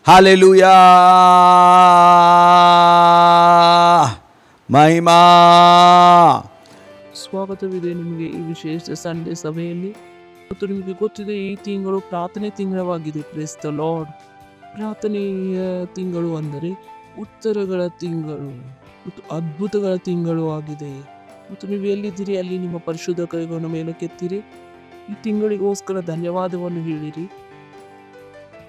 Hallelujah, Mahima. ಸ್ವಾಗತವಿದೆ ನಿಮಗೆ ಈ ವಿಶೇಷ ಸಂಡೆ ಸಭೆಯಲ್ಲಿ. ಮತ್ತು ನಿಮಗೆ ಗೊತ್ತಿದೆ, ಈ ತಿಂಗಳು ಪ್ರಾರ್ಥನೆ ತಿಂಗಳವಾಗಿದೆ. Praise the lord. ಪ್ರಾರ್ಥನೆಯ ತಿಂಗಳು ಅಂದರೆ ಉತ್ತರಗಳ ತಿಂಗಳು ಮತ್ತು ಅದ್ಭುತಗಳ ತಿಂಗಳು ಆಗಿದೆ. ಮತ್ತು ನೀವು ಎಲ್ಲಿದ್ದೀರಿ ಅಲ್ಲಿ ನಿಮ್ಮ ಪರಿಶುದ್ಧ ಕೈಗಳನ್ನು ಮೇಲಕ್ಕೆತ್ತಿರಿ. ಈ ತಿಂಗಳಿಗೋಸ್ಕರ ಧನ್ಯವಾದವನ್ನು ಹೇಳಿರಿ.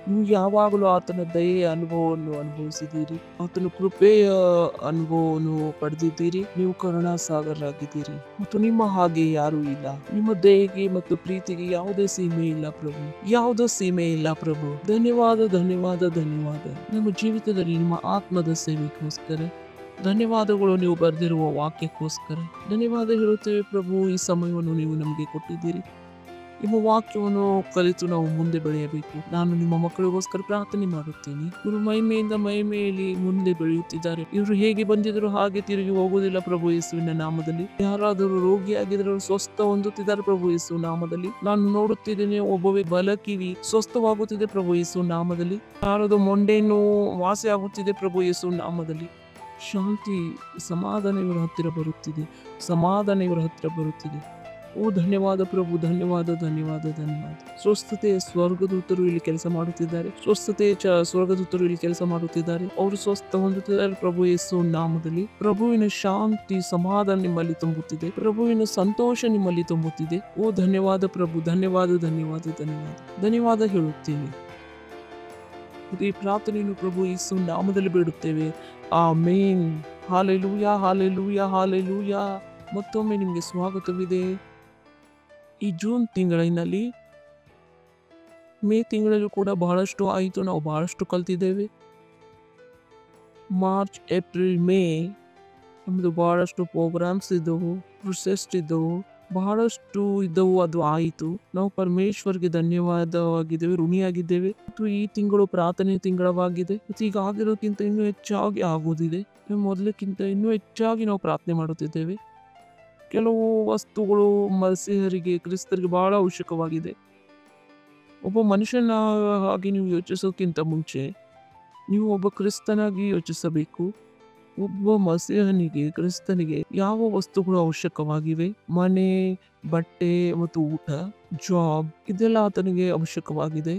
ನೀವು ಯಾವಾಗಲೂ ಆತನ ದಯೆಯ ಅನುಭವವನ್ನು ಅನುಭವಿಸಿದ್ದೀರಿ, ಆತನ ಕೃಪೆಯ ಅನುಭವವನ್ನು ಪಡೆದಿದ್ದೀರಿ. ನೀವು ಕರುಣಾಸಾಗರರಾಗಿದ್ದೀರಿ ಮತ್ತು ನಿಮ್ಮ ಹಾಗೆ ಯಾರೂ ಇಲ್ಲ. ನಿಮ್ಮ ದಯೆಗೆ ಮತ್ತು ಪ್ರೀತಿಗೆ ಯಾವುದೇ ಸೀಮೆ ಇಲ್ಲ ಪ್ರಭು, ಯಾವುದೋ ಸೀಮೆ ಇಲ್ಲ ಪ್ರಭು. ಧನ್ಯವಾದ, ಧನ್ಯವಾದ, ಧನ್ಯವಾದ ನಮ್ಮ ಜೀವಿತದಲ್ಲಿ ನಿಮ್ಮ ಆತ್ಮದ ಸೇವೆಗೋಸ್ಕರ. ಧನ್ಯವಾದಗಳು ನೀವು ಬರೆದಿರುವ ವಾಕ್ಯಕ್ಕೋಸ್ಕರ. ಧನ್ಯವಾದ ಹೇಳುತ್ತೇವೆ ಪ್ರಭು. ಈ ಸಮಯವನ್ನು ನೀವು ನಮಗೆ ಕೊಟ್ಟಿದ್ದೀರಿ. ನಿಮ್ಮ ವಾಕ್ಯವನ್ನು ಕಲಿತು ನಾವು ಮುಂದೆ ಬೆಳೆಯಬೇಕು. ನಾನು ನಿಮ್ಮ ಮಕ್ಕಳಿಗೋಸ್ಕರ ಪ್ರಾರ್ಥನೆ ಮಾಡುತ್ತೇನೆ. ಇವರು ಮಹಿಮೆಯಿಂದ ಮಹಿಮೆಯಲ್ಲಿ ಮುಂದೆ ಬೆಳೆಯುತ್ತಿದ್ದಾರೆ. ಇವರು ಹೇಗೆ ಬಂದಿದ್ರು ಹಾಗೆ ತಿರುಗಿ ಹೋಗುವುದಿಲ್ಲ ಪ್ರಭು ಯೇಸುವಿನ ನಾಮದಲ್ಲಿ. ಯಾರಾದರೂ ರೋಗಿಯಾಗಿದ್ದರೂ ಸ್ವಸ್ಥ ಹೊಂದುತ್ತಿದ್ದಾರೆ ಪ್ರಭು ಯೇಸು ನಾಮದಲ್ಲಿ. ನಾನು ನೋಡುತ್ತಿದ್ದೇನೆ, ಒಬ್ಬವೇ ಬಲಕಿವಿ ಸ್ವಸ್ಥವಾಗುತ್ತಿದೆ ಪ್ರಭು ಯೇಸು ನಾಮದಲ್ಲಿ. ಯಾರದು ಮೊಂಡೆಯನ್ನು ವಾಸಿ ಆಗುತ್ತಿದೆ ಪ್ರಭು ಯೇಸು ನಾಮದಲ್ಲಿ. ಶಾಂತಿ, ಸಮಾಧಾನ ಇವರ ಹತ್ತಿರ ಬರುತ್ತಿದೆ. ಸಮಾಧಾನ ಇವರ ಹತ್ತಿರ ಬರುತ್ತಿದೆ. ಓ ಧನ್ಯವಾದ ಪ್ರಭು, ಧನ್ಯವಾದ, ಧನ್ಯವಾದ, ಧನ್ಯವಾದ. ಸ್ವಸ್ಥತೆಯ ಸ್ವರ್ಗದೂತರು ಇಲ್ಲಿ ಕೆಲಸ ಮಾಡುತ್ತಿದ್ದಾರೆ. ಸ್ವಸ್ಥತೆಯ ಸ್ವರ್ಗದೂತರು ಇಲ್ಲಿ ಕೆಲಸ ಮಾಡುತ್ತಿದ್ದಾರೆ. ಅವರು ಸ್ವಸ್ಥ ಹೊಂದುತ್ತಿದ್ದಾರೆ ಪ್ರಭು ಯೇಸು ನಾಮದಲ್ಲಿ. ಪ್ರಭುವಿನ ಶಾಂತಿ, ಸಮಾಧಾನ ನಿಮ್ಮಲ್ಲಿ ತುಂಬುತ್ತಿದೆ. ಪ್ರಭುವಿನ ಸಂತೋಷ ನಿಮ್ಮಲ್ಲಿ ತುಂಬುತ್ತಿದೆ. ಓ ಧನ್ಯವಾದ ಪ್ರಭು, ಧನ್ಯವಾದ, ಧನ್ಯವಾದ, ಧನ್ಯವಾದ, ಧನ್ಯವಾದ ಹೇಳುತ್ತೇವೆ. ಈ ಪ್ರಾರ್ಥನೆಯನ್ನು ಪ್ರಭು ಯೇಸು ನಾಮದಲ್ಲಿ ಬೇಡುತ್ತೇವೆ. ಆಮೆನ್. Hallelujah, hallelujah, hallelujah. ಮತ್ತೊಮ್ಮೆ ನಿಮಗೆ ಸ್ವಾಗತವಿದೆ. ಈ ಜೂನ್ ತಿಂಗಳಿನಲ್ಲಿ, ಮೇ ತಿಂಗಳಲ್ಲೂ ಕೂಡ ಬಹಳಷ್ಟು ಆಯಿತು. ನಾವು ಬಹಳಷ್ಟು ಕಲ್ತಿದ್ದೇವೆ. ಮಾರ್ಚ್, ಏಪ್ರಿಲ್, ಮೇ ನಮ್ಮದು ಬಹಳಷ್ಟು ಪ್ರೋಗ್ರಾಮ್ಸ್ ಇದ್ದವು, ಪ್ರೊಸೆಸ್ಟ್ ಇದ್ದವು, ಬಹಳಷ್ಟು ಇದ್ದವು. ಅದು ಆಯಿತು. ನಾವು ಪರಮೇಶ್ವರ್ಗೆ ಧನ್ಯವಾದವಾಗಿದ್ದೇವೆ, ಋಣಿಯಾಗಿದ್ದೇವೆ. ಮತ್ತು ಈ ತಿಂಗಳು ಪ್ರಾರ್ಥನೆ ತಿಂಗಳವಾಗಿದೆ. ಮತ್ತು ಈಗ ಆಗಿರೋಕ್ಕಿಂತ ಇನ್ನೂ ಹೆಚ್ಚಾಗಿ ಆಗುವುದಿದೆ. ಮೊದಲಕ್ಕಿಂತ ಇನ್ನೂ ಹೆಚ್ಚಾಗಿ ನಾವು ಪ್ರಾರ್ಥನೆ ಮಾಡುತ್ತಿದ್ದೇವೆ. ಕೆಲವು ವಸ್ತುಗಳು ಮಸಿಹರಿಗೆ, ಕ್ರಿಸ್ತರಿಗೆ ಬಹಳ ಅವಶ್ಯಕವಾಗಿದೆ. ಒಬ್ಬ ಮನುಷ್ಯನ ಹಾಗೆ ನೀವು ಯೋಚಿಸೋಕ್ಕಿಂತ ಮುಂಚೆ ನೀವು ಒಬ್ಬ ಕ್ರಿಸ್ತನಾಗಿ ಯೋಚಿಸಬೇಕು. ಒಬ್ಬ ಮಸಿಹನಿಗೆ, ಕ್ರಿಸ್ತನಿಗೆ ಯಾವ ವಸ್ತುಗಳು ಅವಶ್ಯಕವಾಗಿವೆ? ಮನೆ, ಬಟ್ಟೆ ಮತ್ತು ಊಟ, ಜಾಬ್, ಇದೆಲ್ಲ ಆತನಿಗೆ ಅವಶ್ಯಕವಾಗಿದೆ.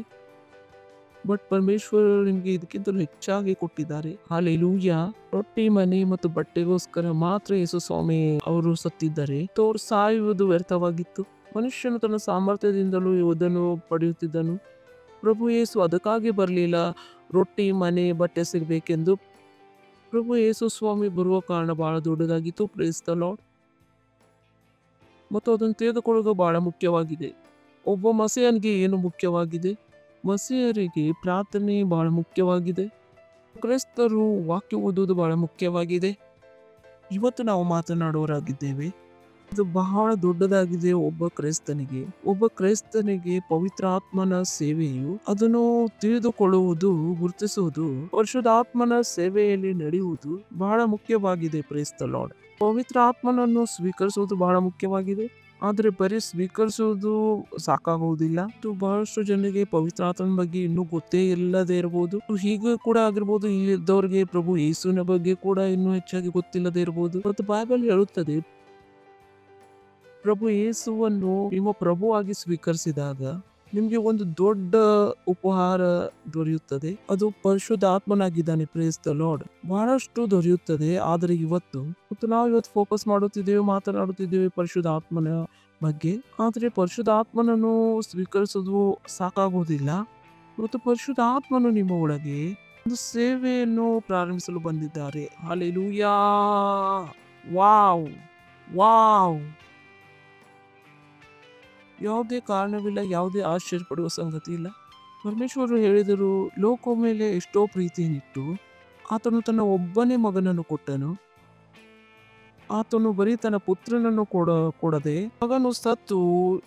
ಬಟ್ ಪರಮೇಶ್ವರ ನಿಮಗೆ ಇದಕ್ಕಿಂತಲೂ ಹೆಚ್ಚಾಗಿ ಕೊಟ್ಟಿದ್ದಾರೆ. ಹಾಲೆಲೂಯಾ. ರೊಟ್ಟಿ, ಮನೆ ಮತ್ತು ಬಟ್ಟೆಗೋಸ್ಕರ ಮಾತ್ರ ಯೇಸು ಸ್ವಾಮಿ ಅವರು ಸತ್ತಿದ್ದಾರೆ. ಅವರು ಸಾಯುವುದು ವ್ಯರ್ಥವಾಗಿತ್ತು. ಮನುಷ್ಯನು ತನ್ನ ಸಾಮರ್ಥ್ಯದಿಂದಲೂ ಇದನ್ನು ಪಡೆಯುತ್ತಿದ್ದನು. ಪ್ರಭು ಯೇಸು ಅದಕ್ಕಾಗಿ ಬರಲಿಲ್ಲ, ರೊಟ್ಟಿ, ಮನೆ, ಬಟ್ಟೆ ಸಿಗಬೇಕೆಂದು. ಪ್ರಭು ಯೇಸು ಸ್ವಾಮಿ ಬರುವ ಕಾರಣ ಬಹಳ ದೊಡ್ಡದಾಗಿತ್ತು. Praise the lord. ಮತ್ತು ಅದನ್ನು ತೆಗೆದುಕೊಳ್ಳೋದು ಬಹಳ ಮುಖ್ಯವಾಗಿದೆ. ಒಬ್ಬ ಮಸಿಹನಿಗೆ ಏನು ಮುಖ್ಯವಾಗಿದೆ? ಮಸಿಹರಿಗೆ ಪ್ರಾರ್ಥನೆ ಬಹಳ ಮುಖ್ಯವಾಗಿದೆ. ಕ್ರೈಸ್ತರು ವಾಕ್ಯ ಓದುವುದು ಬಹಳ ಮುಖ್ಯವಾಗಿದೆ. ಇವತ್ತು ನಾವು ಮಾತನಾಡುವರಾಗಿದ್ದೇವೆ. ಇದು ಬಹಳ ದೊಡ್ಡದಾಗಿದೆ. ಒಬ್ಬ ಕ್ರೈಸ್ತನಿಗೆ ಪವಿತ್ರಾತ್ಮನ ಸೇವೆಯು, ಅದನ್ನು ತಿಳಿದುಕೊಳ್ಳುವುದು, ಗುರುತಿಸುವುದು, ಪರಿಶುದ್ಧಾತ್ಮನ ಸೇವೆಯಲ್ಲಿ ನಡೆಯುವುದು ಬಹಳ ಮುಖ್ಯವಾಗಿದೆ. Praise the lord. ಪವಿತ್ರಾತ್ಮನನ್ನು ಸ್ವೀಕರಿಸುವುದು ಬಹಳ ಮುಖ್ಯವಾಗಿದೆ. ಆದರೆ ಬರೀ ಸ್ವೀಕರಿಸುವುದು ಸಾಕಾಗುವುದಿಲ್ಲ. ಬಹಳಷ್ಟು ಜನರಿಗೆ ಪವಿತ್ರಾತ್ಮನ ಬಗ್ಗೆ ಇನ್ನೂ ಗೊತ್ತೇ ಇಲ್ಲದೆ ಇರಬಹುದು. ಹೀಗೆ ಕೂಡ ಆಗಿರ್ಬೋದು. ಇದ್ದವರಿಗೆ ಪ್ರಭು ಯೇಸುವಿನ ಬಗ್ಗೆ ಕೂಡ ಇನ್ನೂ ಹೆಚ್ಚಾಗಿ ಗೊತ್ತಿಲ್ಲದೆ ಇರಬಹುದು. ಮತ್ತು ಬೈಬಲ್ ಹೇಳುತ್ತದೆ, ಪ್ರಭು ಯೇಸುವನ್ನು ನಿಮ್ಮ ಪ್ರಭುವಾಗಿ ಸ್ವೀಕರಿಸಿದಾಗ ನಿಮ್ಗೆ ಒಂದು ದೊಡ್ಡ ಉಪಹಾರ ದೊರೆಯುತ್ತದೆ. ಅದು ಪರಿಶುದ್ಧ ಆತ್ಮನಾಗಿದ್ದಾನೆ. Praise the lord. ಬಹಳಷ್ಟು ದೊರೆಯುತ್ತದೆ. ಆದರೆ ಮತ್ತು ನಾವು ಇವತ್ತು ಫೋಕಸ್ ಮಾಡುತ್ತಿದ್ದೇವೆ, ಮಾತನಾಡುತ್ತಿದ್ದೇವೆ ಪರಿಶುದ್ಧ ಆತ್ಮನ ಬಗ್ಗೆ. ಆದರೆ ಪರಿಶುದ್ಧ ಆತ್ಮನನ್ನು ಸ್ವೀಕರಿಸೋದು ಸಾಕಾಗುವುದಿಲ್ಲ. ಮತ್ತು ಪರಿಶುದ್ಧ ಆತ್ಮನು ನಿಮ್ಮ ಒಳಗೆ ಒಂದು ಸೇವೆಯನ್ನು ಪ್ರಾರಂಭಿಸಲು ಬಂದಿದ್ದಾರೆ. ಹಾಲೆಲೂಯಾ. Wow, wow. ಯಾವುದೇ ಕಾರಣವಿಲ್ಲ, ಯಾವುದೇ ಆಶ್ಚರ್ಯಪಡುವ ಸಂಗತಿ ಇಲ್ಲ. ಪರಮೇಶ್ವರರು ಹೇಳಿದರು, ಲೋಕ ಮೇಲೆ ಎಷ್ಟೋ ಪ್ರೀತಿಯನ್ನಿಟ್ಟು ಆತನು ತನ್ನ ಒಬ್ಬನೇ ಮಗನನ್ನು ಕೊಟ್ಟನು. ಆತನು ಬರೀ ತನ್ನ ಪುತ್ರನನ್ನು ಕೊಡದೆ, ಮಗನು ಸತ್ತು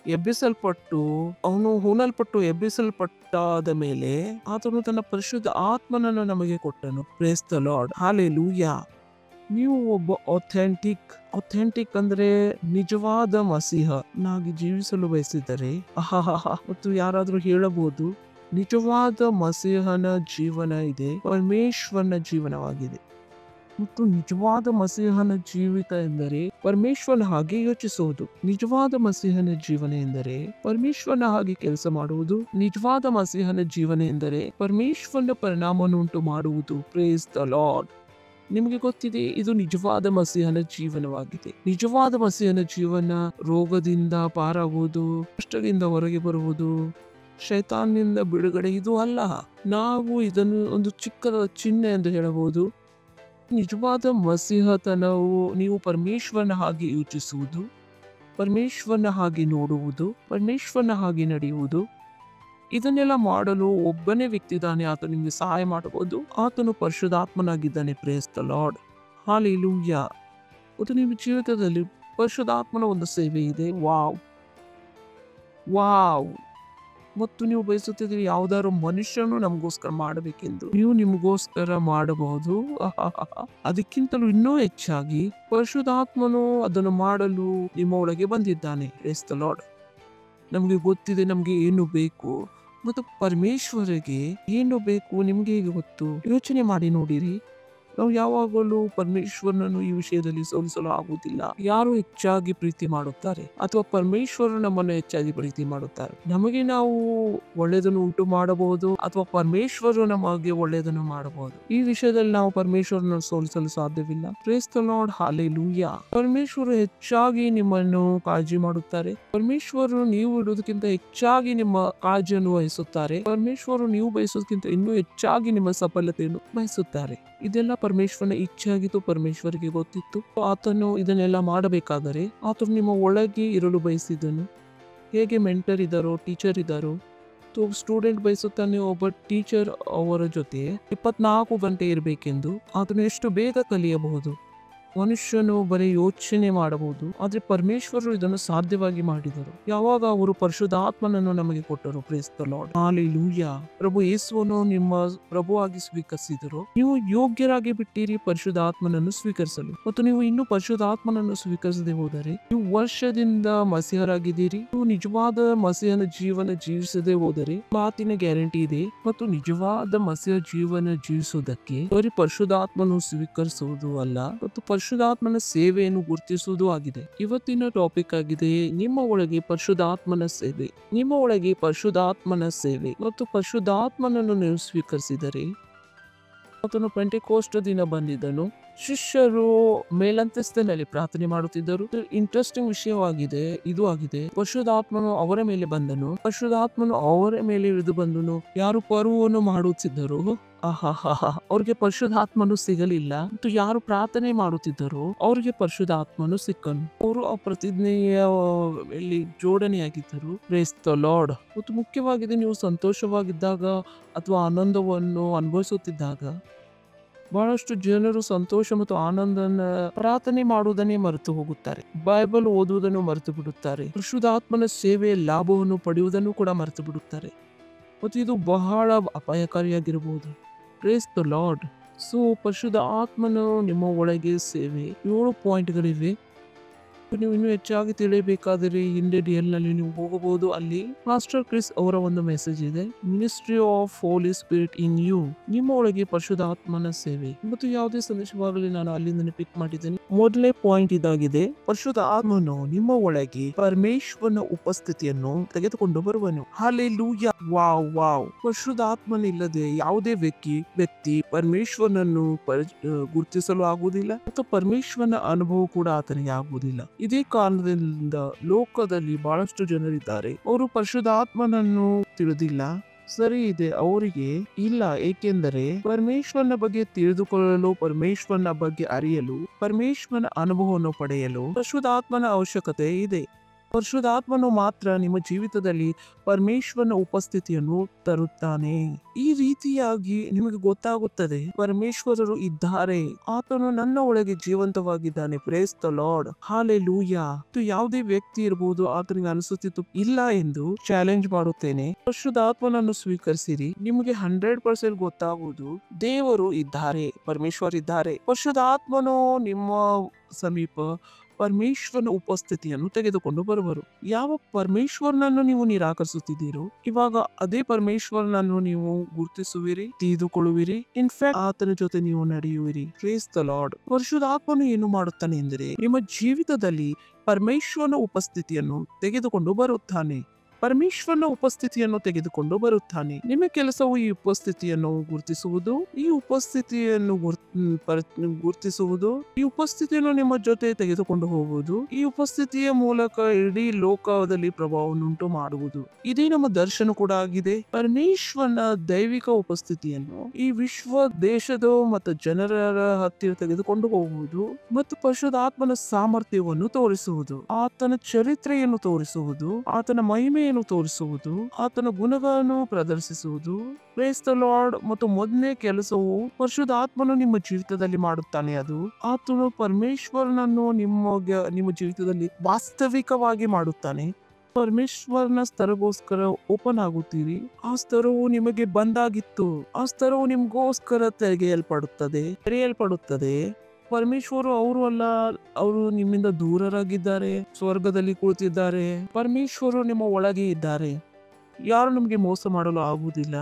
ಎಬ್ಬಿಸಲ್ಪಟ್ಟು, ಅವನು ಹೂಣಲ್ಪಟ್ಟು ಎಬ್ಬಿಸಲ್ಪಟ್ಟಾದ ಮೇಲೆ ಆತನು ತನ್ನ ಪರಿಶುದ್ಧ ಆತ್ಮನನ್ನು ನಮಗೆ ಕೊಟ್ಟನು. Praise the lord. ಹಾಲೆಲೂಯಾ. ನೀವು ಒಬ್ಬ ಅಥೆಂಟಿಕ್ ಅಂದ್ರೆ ನಿಜವಾದ ಮಸೀಹ ನಾಗಿ ಜೀವಿಸಲು ಬಯಸಿದರೆ, ಮತ್ತು ಯಾರಾದ್ರೂ ಹೇಳಬಹುದು, ನಿಜವಾದ ಮಸೀಹನ ಜೀವನ ಇದೆ, ಪರಮೇಶ್ವರನ ಜೀವನವಾಗಿದೆ. ಮತ್ತು ನಿಜವಾದ ಮಸೀಹನ ಜೀವಿತ ಎಂದರೆ ಪರಮೇಶ್ವರನ ಹಾಗೆ ಯೋಚಿಸುವುದು. ನಿಜವಾದ ಮಸೀಹನ ಜೀವನ ಎಂದರೆ ಪರಮೇಶ್ವರನ ಹಾಗೆ ಕೆಲಸ ಮಾಡುವುದು. ನಿಜವಾದ ಮಸೀಹನ ಜೀವನ ಎಂದರೆ ಪರಮೇಶ್ವರನ ಪರಿಣಾಮವನ್ನುಂಟು ಮಾಡುವುದು. Praise the Lord. ನಿಮಗೆ ಗೊತ್ತಿದೆ, ಇದು ನಿಜವಾದ ಮಸೀಹನ ಜೀವನವಾಗಿದೆ. ನಿಜವಾದ ಮಸೀಹನ ಜೀವನ ರೋಗದಿಂದ ಪಾರಾಗುವುದು, ಕಷ್ಟದಿಂದ ಹೊರಗೆ ಬರುವುದು, ಶೈತಾನ್ನಿಂದ ಬಿಡುಗಡೆ, ಇದು ಅಲ್ಲ. ನಾವು ಇದನ್ನು ಒಂದು ಚಿಕ್ಕದ ಚಿಹ್ನೆ ಎಂದು ಹೇಳಬಹುದು. ನಿಜವಾದ ಮಸೀಹತನವು ನೀವು ಪರಮೇಶ್ವರನ ಹಾಗೆ ಯೋಚಿಸುವುದು, ಪರಮೇಶ್ವರನ ಹಾಗೆ ನೋಡುವುದು, ಪರಮೇಶ್ವರನ ಹಾಗೆ ನಡೆಯುವುದು. ಇದನ್ನೆಲ್ಲ ಮಾಡಲು ಒಬ್ಬನೇ ವ್ಯಕ್ತಿ ಇದ್ದಾನೆ, ಆತ ನಿಮಗೆ ಸಹಾಯ ಮಾಡಬಹುದು. ಆತನು ಪರಿಶುದ್ಧಾತ್ಮನಾಗಿದ್ದಾನೆ. Praise the lord. ಹಾಲೆಲೂಯಾ. ಮತ್ತು ನಿಮ್ಮ ಜೀವಿತದಲ್ಲಿ ಪರಿಶುದ್ಧಾತ್ಮನ ಒಂದು ಸೇವೆ ಇದೆ. Wow wow. ಮತ್ತು ನೀವು ಬಯಸುತ್ತಿದ್ದೀರಿ ಯಾವುದಾದ್ರು ಮನುಷ್ಯನು ನಮಗೋಸ್ಕರ ಮಾಡಬೇಕೆಂದು, ನೀವು ನಿಮಗೋಸ್ಕರ ಮಾಡಬಹುದು. ಅದಕ್ಕಿಂತಲೂ ಇನ್ನೂ ಹೆಚ್ಚಾಗಿ ಪರಿಶುದ್ಧಾತ್ಮನು ಅದನ್ನು ಮಾಡಲು ನಿಮ್ಮ ಒಳಗೆ ಬಂದಿದ್ದಾನೆ. Praise the Lord. ನಮಗೆ ಗೊತ್ತಿದೆ ನಮಗೆ ಏನು ಬೇಕು, ಮತ್ತು ಪರಮೇಶ್ವರಿಗೆ ಏನು ಬೇಕು ನಿಮ್ಗೆ ಹೇಗೆ ಗೊತ್ತು? ಯೋಚನೆ ಮಾಡಿ ನೋಡಿರಿ. ನಾವು ಯಾವಾಗಲೂ ಪರಮೇಶ್ವರನನ್ನು ಈ ವಿಷಯದಲ್ಲಿ ಸೋಲಿಸಲು ಆಗುವುದಿಲ್ಲ. ಯಾರು ಹೆಚ್ಚಾಗಿ ಪ್ರೀತಿ ಮಾಡುತ್ತಾರೆ ಅಥವಾ ಪರಮೇಶ್ವರ ನಮ್ಮನ್ನು ಹೆಚ್ಚಾಗಿ ಪ್ರೀತಿ ಮಾಡುತ್ತಾರೆ? ನಮಗೆ ನಾವು ಒಳ್ಳೆಯದನ್ನು ಉಂಟು ಮಾಡಬಹುದು ಅಥವಾ ಪರಮೇಶ್ವರ ನಮಗೆ ಒಳ್ಳೆಯದನ್ನು ಮಾಡಬಹುದು. ಈ ವಿಷಯದಲ್ಲಿ ನಾವು ಪರಮೇಶ್ವರನನ್ನು ಸೋಲಿಸಲು ಸಾಧ್ಯವಿಲ್ಲ. Praise the lord. ಹಾಲೆಲೂಯಾ. ಪರಮೇಶ್ವರ ಹೆಚ್ಚಾಗಿ ನಿಮ್ಮನ್ನು ಕಾಳಜಿ ಮಾಡುತ್ತಾರೆ. ಪರಮೇಶ್ವರರು ನೀವು ಇಡುವುದಕ್ಕಿಂತ ಹೆಚ್ಚಾಗಿ ನಿಮ್ಮ ಕಾಳಜಿಯನ್ನು ವಹಿಸುತ್ತಾರೆ. ಪರಮೇಶ್ವರರು ನೀವು ಬಯಸೋದಕ್ಕಿಂತ ಇನ್ನೂ ಹೆಚ್ಚಾಗಿ ನಿಮ್ಮ ಸಫಲತೆಯನ್ನು ಬಯಸುತ್ತಾರೆ. ಇದೆಲ್ಲ ಪರಮೇಶ್ವರನ ಇಚ್ಛೆ ಆಗಿತ್ತು. ಪರಮೇಶ್ವರಿಗೆ ಗೊತ್ತಿತ್ತು. ಆತನು ಇದನ್ನೆಲ್ಲ ಮಾಡಬೇಕಾದರೆ ಆತನು ನಿಮ್ಮ ಒಳಗೆ ಇರಲು ಬಯಸಿದನು. ಹೇಗೆ ಮೆಂಟರ್ ಇದ್ದಾರೋ, ಟೀಚರ್ ಇದ್ದಾರೋ, ಸ್ಟೂಡೆಂಟ್ ಬಯಸುತ್ತಾನೆ ಒಬ್ಬ ಟೀಚರ್ ಅವರ ಜೊತೆ 24 ಗಂಟೆ ಇರಬೇಕೆಂದು. ಆತನು ಎಷ್ಟು ಬೇಗ ಕಲಿಯಬಹುದು. ಮನುಷ್ಯನು ಬರೀ ಯೋಚನೆ ಮಾಡಬಹುದು, ಆದ್ರೆ ಪರಮೇಶ್ವರರು ಇದನ್ನು ಸಾಧ್ಯವಾಗಿ ಮಾಡಿದರು. ಯಾವಾಗ ಅವರು ಪರಿಶುದ್ಧಾತ್ಮನನ್ನು ನಮಗೆ ಕೊಟ್ಟರು. Praise the lord. ಹಾಲೆಲೂಯಾ. ಪ್ರಭು ಯೇಸುವನ್ನು ನಿಮ್ಮ ಪ್ರಭುವಾಗಿ ಸ್ವೀಕರಿಸಿದರು. ನೀವು ಯೋಗ್ಯರಾಗಿ ಬಿಟ್ಟಿರಿ ಪರಿಶುದ್ಧಾತ್ಮನನ್ನು ಸ್ವೀಕರಿಸಲು. ಮತ್ತು ನೀವು ಇನ್ನೂ ಪರಿಶುದ್ಧಾತ್ಮನನ್ನು ಸ್ವೀಕರಿಸದೆ ಹೋದರೆ ನೀವು ವರ್ಷದಿಂದ ಮಸೀಹರಾಗಿದ್ದೀರಿ. ನೀವು ನಿಜವಾದ ಮಸೀಹನ ಜೀವನ ಜೀವಿಸದೆ ಹೋದರೆ ಮಾತಿನ ಗ್ಯಾರಂಟಿ ಇದೆ. ಮತ್ತು ನಿಜವಾದ ಮಸೀಹ ಜೀವನ ಜೀವಿಸುವುದಕ್ಕೆ ಬರೀ ಪರಿಶುದ್ಧಾತ್ಮನು ಸ್ವೀಕರಿಸುವುದು ಅಲ್ಲ, ಮತ್ತು ಪರಿಶುದ್ಧಾತ್ಮನ ಸೇವೆಯನ್ನು ಗುರುತಿಸುವುದು ಆಗಿದೆ. ಇವತ್ತಿನ ಟಾಪಿಕ್ ಆಗಿದೆ ನಿಮ್ಮ ಒಳಗೆ ಪರಿಶುದ್ಧಾತ್ಮನ ಸೇವೆ. ನಿಮ್ಮ ಒಳಗೆ ಪರಿಶುದ್ಧಾತ್ಮನ ಸೇವೆ. ಮತ್ತು ಪರಿಶುದ್ಧಾತ್ಮನನ್ನು ನೀವು ಸ್ವೀಕರಿಸಿದರೆ, ಆತನು ಪೆಂಟೆಕೋಸ್ಟ್ ದಿನ ಬಂದಿದ್ದನು. ಶಿಷ್ಯರು ಮೇಲಂತಸ್ತಿನಲ್ಲಿ ಪ್ರಾರ್ಥನೆ ಮಾಡುತ್ತಿದ್ದರು. ಇಂಟ್ರೆಸ್ಟಿಂಗ್ ವಿಷಯವಾಗಿದೆ ಇದು ಆಗಿದೆ. ಪರಿಶುದ್ಧಾತ್ಮನು ಅವರ ಮೇಲೆ ಬಂದನು. ಪರಿಶುದ್ಧಾತ್ಮನು ಅವರ ಮೇಲೆ ಇಳಿದು ಬಂದನು. ಯಾರು ಪರ್ವವನ್ನು ಮಾಡುತ್ತಿದ್ದರು, ಅವ್ರಿಗೆ ಪರಿಶುದ್ಧಾತ್ಮನು ಸಿಗಲಿಲ್ಲ. ಮತ್ತು ಯಾರು ಪ್ರಾರ್ಥನೆ ಮಾಡುತ್ತಿದ್ದರು ಅವ್ರಿಗೆ ಪರಿಶುದ್ಧಾತ್ಮನು ಸಿಕ್ಕನು. ಅವರು ಆ ಪ್ರತಿಜ್ಞೆಯ ಜೋಡಣೆಯಾಗಿದ್ದರು. Praise the lord. ಮತ್ತು ಮುಖ್ಯವಾಗಿದೆ, ನೀವು ಸಂತೋಷವಾಗಿದ್ದಾಗ ಅಥವಾ ಆನಂದವನ್ನು ಅನುಭವಿಸುತ್ತಿದ್ದಾಗ ಬಹಳಷ್ಟು ಜನರು ಸಂತೋಷ ಮತ್ತು ಆನಂದನ ಪ್ರಾರ್ಥನೆ ಮಾಡುವುದನ್ನೇ ಮರೆತು ಹೋಗುತ್ತಾರೆ. ಬೈಬಲ್ ಓದುವುದನ್ನು ಮರೆತು ಬಿಡುತ್ತಾರೆ. ಪರಿಶುದ್ಧಾತ್ಮನ ಸೇವೆಯ ಲಾಭವನ್ನು ಪಡೆಯುವುದನ್ನು ಕೂಡ ಮರೆತು ಬಿಡುತ್ತಾರೆ. ಮತ್ತು ಇದು ಬಹಳ ಅಪಾಯಕಾರಿಯಾಗಿರಬಹುದು. Praise the Lord. ಸೊ ಪರಿಶುದ್ಧ ಆತ್ಮನು ನಿಮ್ಮ ಒಳಗೆ ಸೇವೆ 7 ಪಾಯಿಂಟ್ಗಳಿವೆ. ನೀವು ಇನ್ನೂ ಹೆಚ್ಚಾಗಿ ತಿಳಿಯಬೇಕಾದರೆ ಹಿಂದೆ DL ನಲ್ಲಿ ನೀವು ಹೋಗಬಹುದು. ಅಲ್ಲಿ ಮಾಸ್ಟರ್ ಕ್ರಿಸ್ ಅವರ ಒಂದು ಮೆಸೇಜ್ ಇದೆ, ministry of Holy Spirit in you. ನಿಮ್ಮ ಒಳಗೆ ಪರಿಶುದ್ಧಾತ್ಮನ ಸೇವೆ. ಮತ್ತು ಯಾವುದೇ ಸಂದೇಶವಾಗಲಿ ನಾನು ಅಲ್ಲಿಂದ ಪಿಕ್ ಮಾಡಿದ್ದೇನೆ. ಮೊದಲನೇ ಪಾಯಿಂಟ್ ಇದಾಗಿದೆ, ಪರಿಶುದ್ಧ ಆತ್ಮನು ನಿಮ್ಮ ಒಳಗೆ ಪರಮೇಶ್ವರನ ಉಪಸ್ಥಿತಿಯನ್ನು ತೆಗೆದುಕೊಂಡು ಬರುವನು. ಹಾಲೆಲೂಯಾ. Wow wow. ಪರಿಶುದ್ಧ ಆತ್ಮನಿಲ್ಲದೆ ಯಾವುದೇ ವ್ಯಕ್ತಿ ಪರಮೇಶ್ವರನನ್ನು ಗುರುತಿಸಲು ಆಗುವುದಿಲ್ಲ ಮತ್ತು ಪರಮೇಶ್ವರನ ಅನುಭವ ಕೂಡ ಆತನಿಗೆ ಆಗುವುದಿಲ್ಲ. ಇದೇ ಕಾರಣದಿಂದ ಲೋಕದಲ್ಲಿ ಬಹಳಷ್ಟು ಜನರಿದ್ದಾರೆ, ಅವರು ಪರಿಶುದ್ಧಾತ್ಮನನ್ನು ತಿಳಿದಿಲ್ಲ. ಸರಿ ಇದೆ, ಅವರಿಗೆ ಇಲ್ಲ. ಏಕೆಂದರೆ ಪರಮೇಶ್ವರನ ಬಗ್ಗೆ ತಿಳಿದುಕೊಳ್ಳಲು, ಪರಮೇಶ್ವರನ ಬಗ್ಗೆ ಅರಿಯಲು, ಪರಮೇಶ್ವರನ ಅನುಭವವನ್ನು ಪಡೆಯಲು ಪರಿಶುದ್ಧಾತ್ಮನ ಅವಶ್ಯಕತೆ ಇದೆ. ಪರಿಶುದ್ಧಾತ್ಮನು ಮಾತ್ರ ನಿಮ್ಮ ಜೀವಿತದಲ್ಲಿ ಪರಮೇಶ್ವರನ ಉಪಸ್ಥಿತಿಯನ್ನು ತರುತ್ತಾನೆ. ಈ ರೀತಿಯಾಗಿ ನಿಮಗೆ ಗೊತ್ತಾಗುತ್ತದೆ ಪರಮೇಶ್ವರರು ಇದ್ದಾರೆ, ಆತನು ನನ್ನ ಒಳಗೆ ಜೀವಂತವಾಗಿದ್ದಾನೆ. Praise the lord. ಹಾಲೆಲೂಯಾ. ಯಾವುದೇ ವ್ಯಕ್ತಿ ಇರಬಹುದು, ಆತನಿಗೆ ಅನಿಸುತ್ತಿತ್ತು ಇಲ್ಲ ಎಂದು ಚಾಲೆಂಜ್ ಮಾಡುತ್ತೇನೆ. ಪರಿಶುದ್ಧಾತ್ಮನನ್ನು ಸ್ವೀಕರಿಸಿರಿ, ನಿಮಗೆ 100% ಗೊತ್ತಾಗುವುದು ದೇವರು ಇದ್ದಾರೆ, ಪರಮೇಶ್ವರ್ ಇದ್ದಾರೆ. ಪರಿಶುದ್ಧಾತ್ಮನು ನಿಮ್ಮ ಸಮೀಪ ಪರಮೇಶ್ವರನ ಉಪಸ್ಥಿತಿಯನ್ನು ತೆಗೆದುಕೊಂಡು ಬರುವರು. ಯಾವ ಪರಮೇಶ್ವರನನ್ನು ನೀವು ನಿರಾಕರಿಸುತ್ತಿದ್ದೀರೋ ಇವಾಗ ಅದೇ ಪರಮೇಶ್ವರನನ್ನು ನೀವು ಗುರುತಿಸುವಿರಿ, ತಿಳಿದುಕೊಳ್ಳುವಿರಿ. ಇನ್ಫ್ಯಾಕ್ಟ್ ಆತನ ಜೊತೆ ನೀವು ನಡೆಯುವಿರಿ. Praise the Lord. ಪರಿಶುದ್ಧಾತ್ಮನು ಏನು ಮಾಡುತ್ತಾನೆ ಎಂದರೆ ನಿಮ್ಮ ಜೀವಿತದಲ್ಲಿ ಪರಮೇಶ್ವರನ ಉಪಸ್ಥಿತಿಯನ್ನು ತೆಗೆದುಕೊಂಡು ಬರುತ್ತಾನೆ. ಪರಮೇಶ್ವರನ ಉಪಸ್ಥಿತಿಯನ್ನು ತೆಗೆದುಕೊಂಡು ಬರುತ್ತಾನೆ. ನಿಮ್ಮ ಕೆಲಸವು ಈ ಉಪಸ್ಥಿತಿಯನ್ನು ಗುರುತಿಸುವುದು, ಈ ಉಪಸ್ಥಿತಿಯನ್ನು ಗುರುತಿಸುವುದು, ಈ ಉಪಸ್ಥಿತಿಯನ್ನು ನಿಮ್ಮ ಜೊತೆ ತೆಗೆದುಕೊಂಡು ಹೋಗುವುದು, ಈ ಉಪಸ್ಥಿತಿಯ ಮೂಲಕ ಇಡೀ ಲೋಕದಲ್ಲಿ ಪ್ರಭಾವವನ್ನುಂಟು ಮಾಡುವುದು. ಇದೇ ನಮ್ಮ ದರ್ಶನ ಕೂಡ ಆಗಿದೆ. ಪರಮೇಶ್ವರನ ದೈವಿಕ ಉಪಸ್ಥಿತಿಯನ್ನು ಈ ವಿಶ್ವ ದೇಶದ ಮತ್ತು ಜನರ ಹತ್ತಿರ ತೆಗೆದುಕೊಂಡು ಹೋಗುವುದು ಮತ್ತು ಪರಿಶುದ್ಧಾತ್ಮನ ಸಾಮರ್ಥ್ಯವನ್ನು ತೋರಿಸುವುದು, ಆತನ ಚರಿತ್ರೆಯನ್ನು ತೋರಿಸುವುದು, ಆತನ ಮಹಿಮೆಯನ್ನು ತೋರಿಸುವುದು, ಆತನ ಗುಣಗಳನ್ನು ಪ್ರದರ್ಶಿಸುವುದು. Praise the lord. ಮತ್ತು ಮೊದಲನೇ ಕೆಲಸವು ಪರಿಶುದ್ಧಾತ್ಮನು ನಿಮ್ಮ ಜೀವಿತದಲ್ಲಿ ಮಾಡುತ್ತಾನೆ. ಅದು ಆತನು ಪರಮೇಶ್ವರನನ್ನು ನಿಮ್ಮ ಜೀವಿತದಲ್ಲಿ ವಾಸ್ತವಿಕವಾಗಿ ಮಾಡುತ್ತಾನೆ. ಪರಮೇಶ್ವರನ ಸ್ತರಗೋಸ್ಕರ ಓಪನ್ ಆಗುತ್ತೀರಿ. ಆ ಸ್ತರವು ನಿಮಗೆ ಬಂದಾಗಿತ್ತು. ಆ ಸ್ತರವು ನಿಮಗೋಸ್ಕರ ತೆರೆಯಲ್ಪಡುತ್ತದೆ. ಪರಮೇಶ್ವರು ಅವರು ಅಲ್ಲ, ಅವರು ನಿಮ್ಮಿಂದ ದೂರರಾಗಿದ್ದಾರೆ, ಸ್ವರ್ಗದಲ್ಲಿ ಕುಳಿತಿದ್ದಾರೆ. ಪರಮೇಶ್ವರು ನಿಮ್ಮ ಒಳಗೆ ಇದ್ದಾರೆ. ಯಾರು ನಿಮಗೆ ಮೋಸ ಮಾಡಲು ಆಗುವುದಿಲ್ಲ.